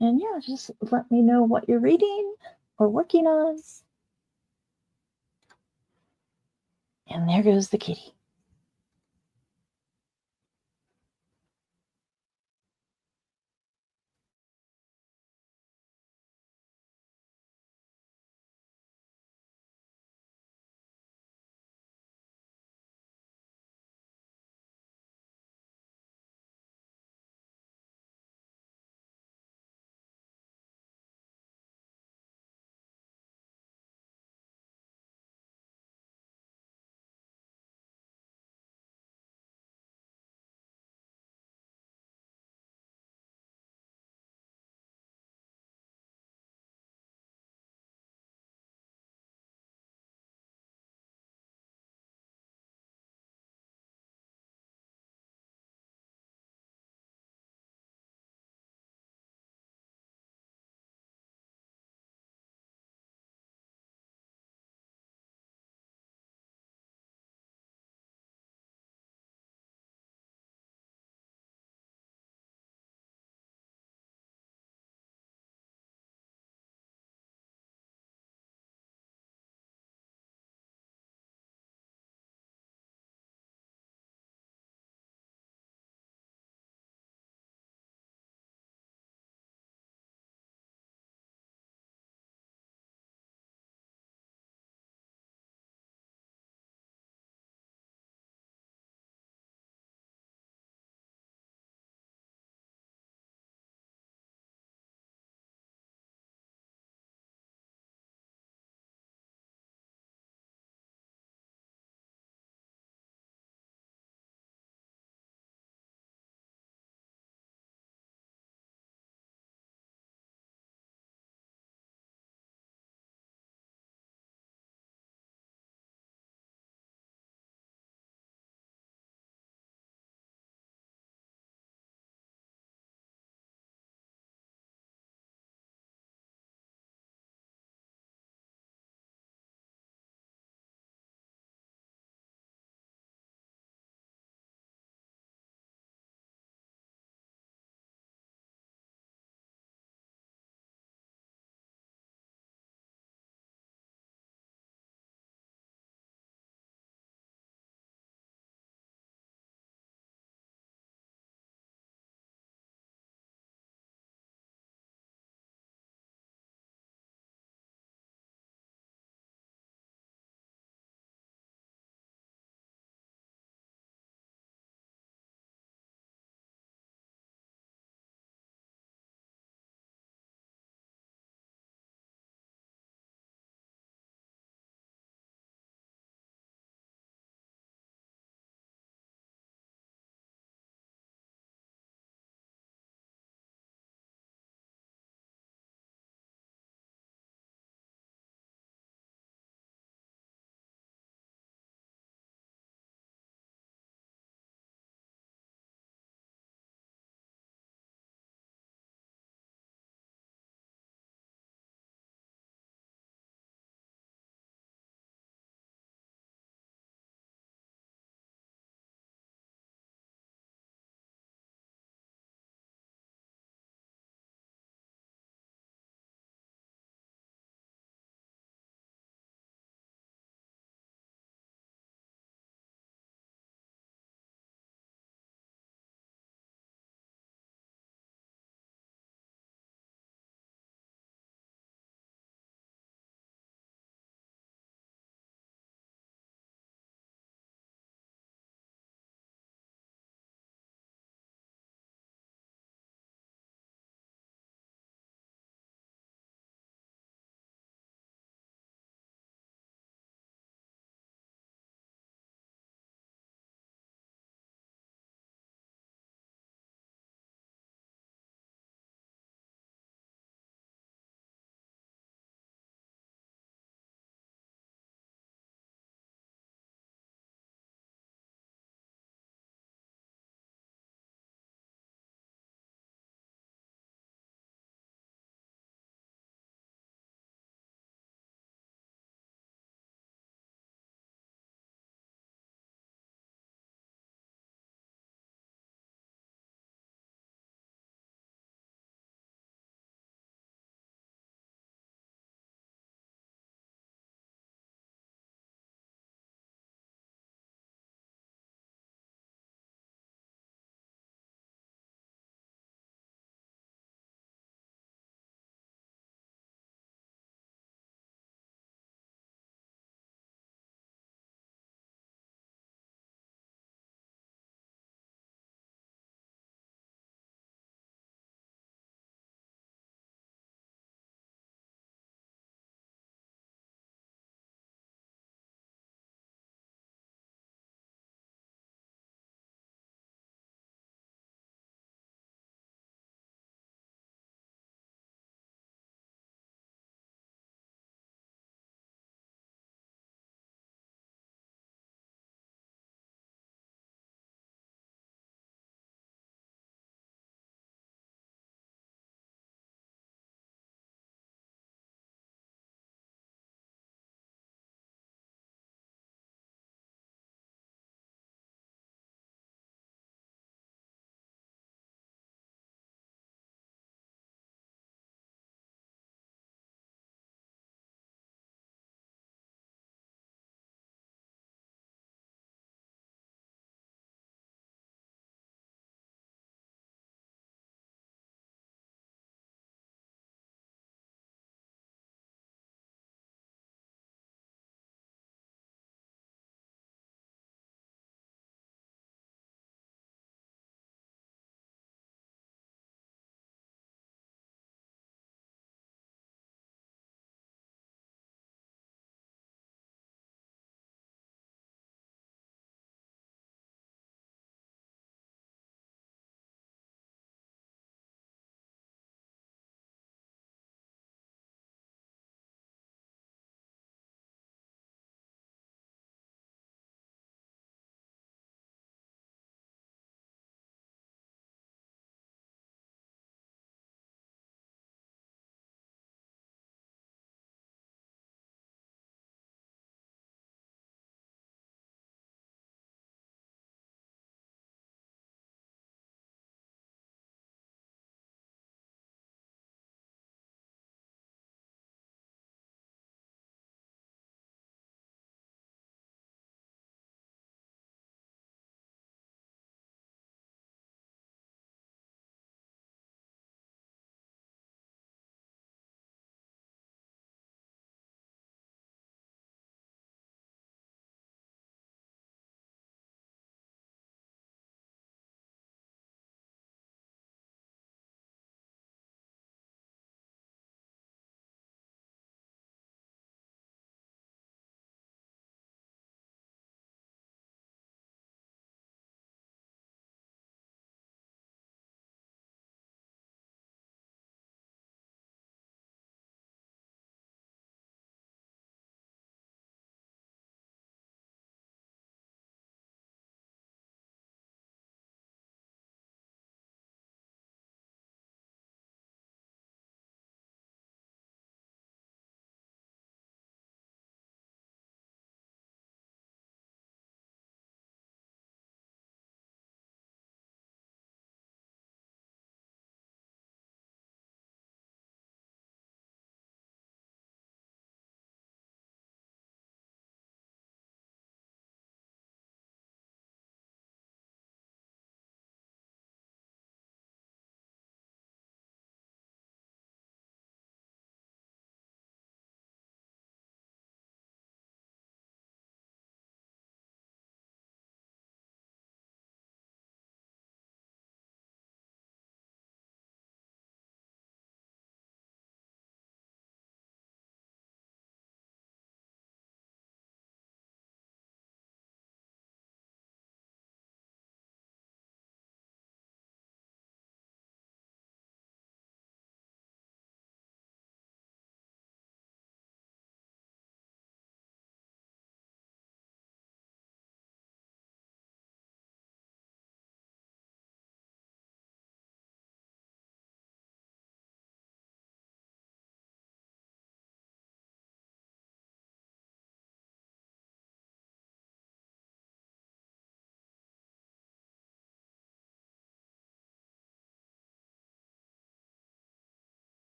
And yeah, just let me know what you're reading or working on. And there goes the kitty.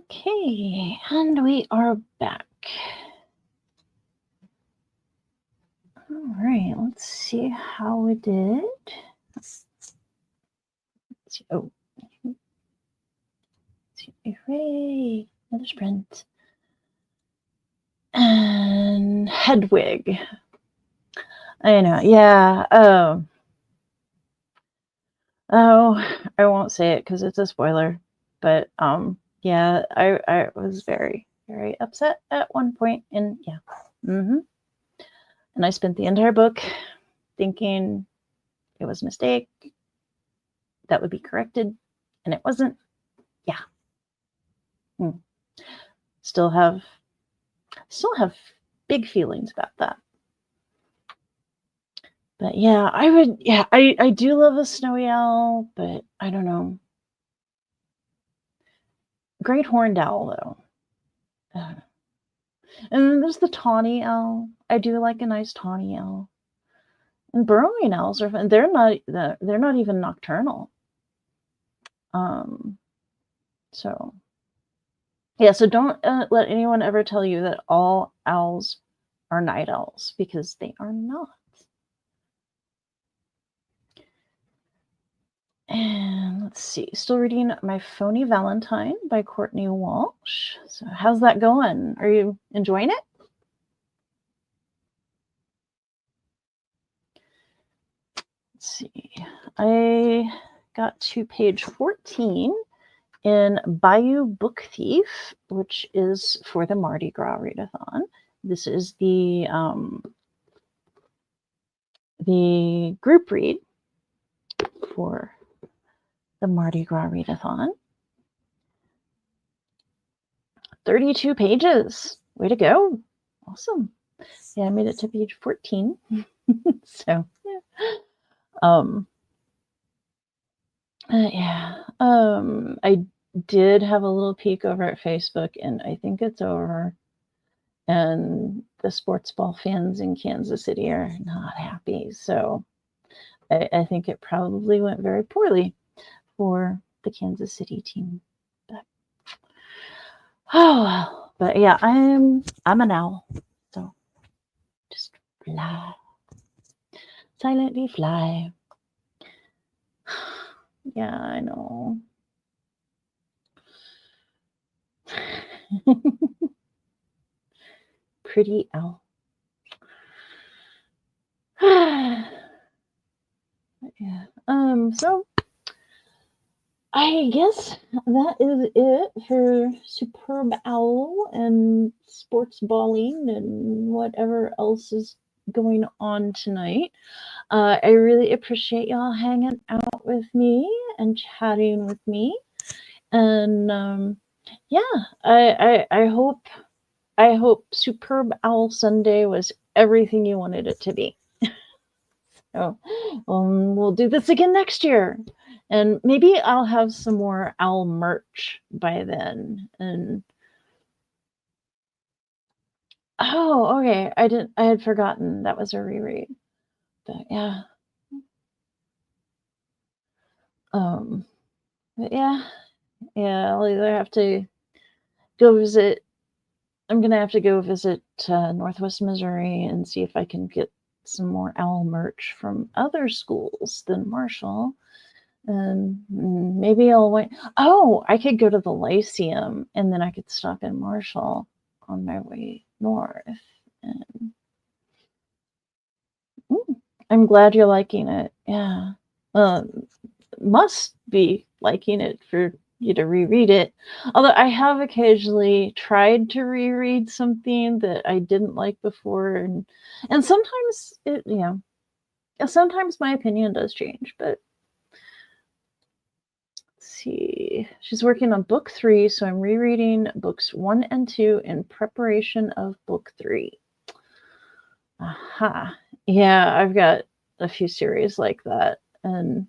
Okay, and we are back. All right, let's see how we did. Let's see. Oh, hooray! Another sprint. And Hedwig. I know, yeah. Oh, I won't say it because it's a spoiler. But yeah, I was very, very upset at one point, and yeah. And I spent the entire book thinking it was a mistake that would be corrected, and it wasn't. Yeah. Still have big feelings about that. But yeah, I do love a snowy owl, but I don't know. Great horned owl, though. And then there's the tawny owl. I do like a nice tawny owl. And burrowing owls are fun. They're not even nocturnal. So yeah, so don't let anyone ever tell you that all owls are night owls, because they are not. And let's see, still reading My Phony Valentine by Courtney Walsh. So how's that going? Are you enjoying it? Let's see, I got to page 14 in Bayou Book Thief, which is for the Mardi Gras readathon. This is the group read for the Mardi Gras readathon. 32 pages. Way to go. Awesome. Yeah, I made it to page 14. So, yeah. I did have a little peek over at Facebook, and I think it's over. And the sportsball fans in Kansas City are not happy. So I think it probably went very poorly for the Kansas City team. But oh well. But yeah, I'm an owl. So just fly. Silently fly. Yeah, I know. Pretty owl. Yeah. So I guess that is it for Superb Owl and sports balling and whatever else is going on tonight. I really appreciate y'all hanging out with me and chatting with me. And yeah, I hope Superb Owl Sunday was everything you wanted it to be. So we'll do this again next year. And maybe I'll have some more owl merch by then. And oh, okay. I had forgotten that was a reread. But yeah. But yeah. I'll either have to go visit. I'm gonna have to go visit Northwest Missouri and see if I can get some more owl merch from other schools than Marshall. And maybe I'll wait. Oh, I could go to the Lyceum, and then I could stop in Marshall on my way north. And I'm glad you're liking it. Yeah. Must be liking it for you to reread it. Although I have occasionally tried to reread something that I didn't like before, and sometimes sometimes my opinion does change, but see. She's working on book 3, so I'm rereading books 1 and 2 in preparation of book 3. Aha. Yeah, I've got a few series like that, and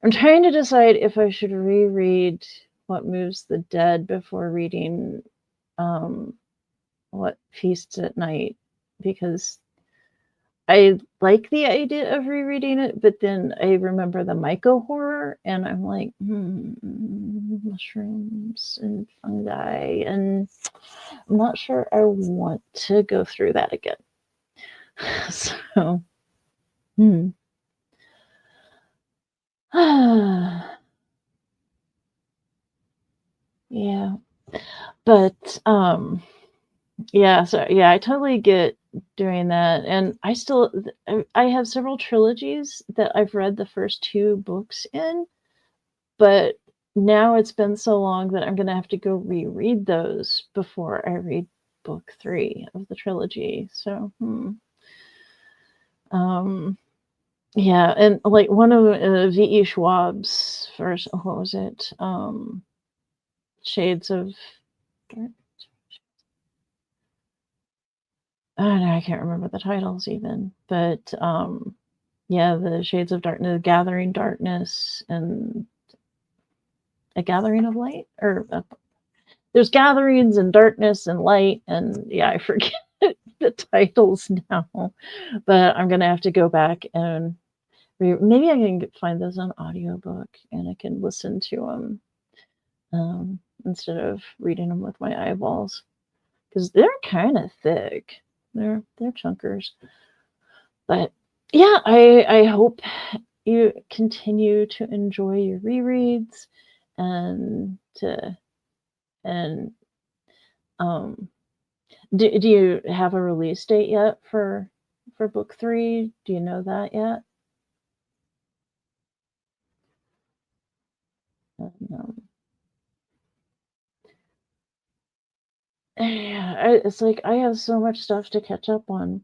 I'm trying to decide if I should reread What Moves the Dead before reading What Feasts at Night, because I like the idea of rereading it, but then I remember the myco horror, and I'm like, mushrooms and fungi, and I'm not sure I want to go through that again. So, yeah, but yeah, so yeah, I totally get doing that, and I have several trilogies that I've read the first 2 books in, but now it's been so long that I'm gonna have to go reread those before I read book 3 of the trilogy. So, yeah, and like one of V.E. Schwab's first, what was it? Shades of Dark. I don't know, I can't remember the titles even, but yeah, the Shades of Darkness, Gathering Darkness, and A Gathering of Light, or there's gatherings and darkness and light, and yeah, I forget the titles now, but I'm gonna have to go back and maybe I can find those on audiobook and I can listen to them instead of reading them with my eyeballs, because they're kind of thick. They're chunkers. But yeah, I hope you continue to enjoy your rereads and to and um do you have a release date yet for book 3? Do you know that yet? No. Yeah, it's like I have so much stuff to catch up on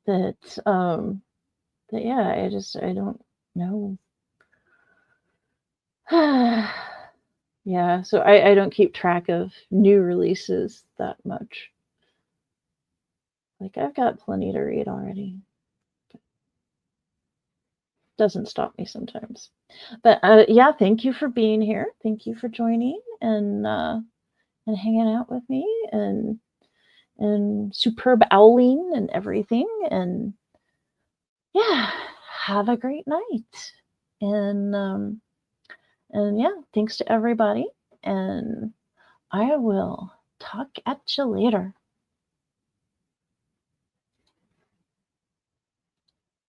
that that yeah, I don't know. Yeah, so I don't keep track of new releases that much. Like, I've got plenty to read already. Doesn't stop me sometimes. But, yeah, thank you for being here. Thank you for joining and hanging out with me and superb owling and everything, and yeah, have a great night. And yeah, thanks to everybody, and I will talk at you later.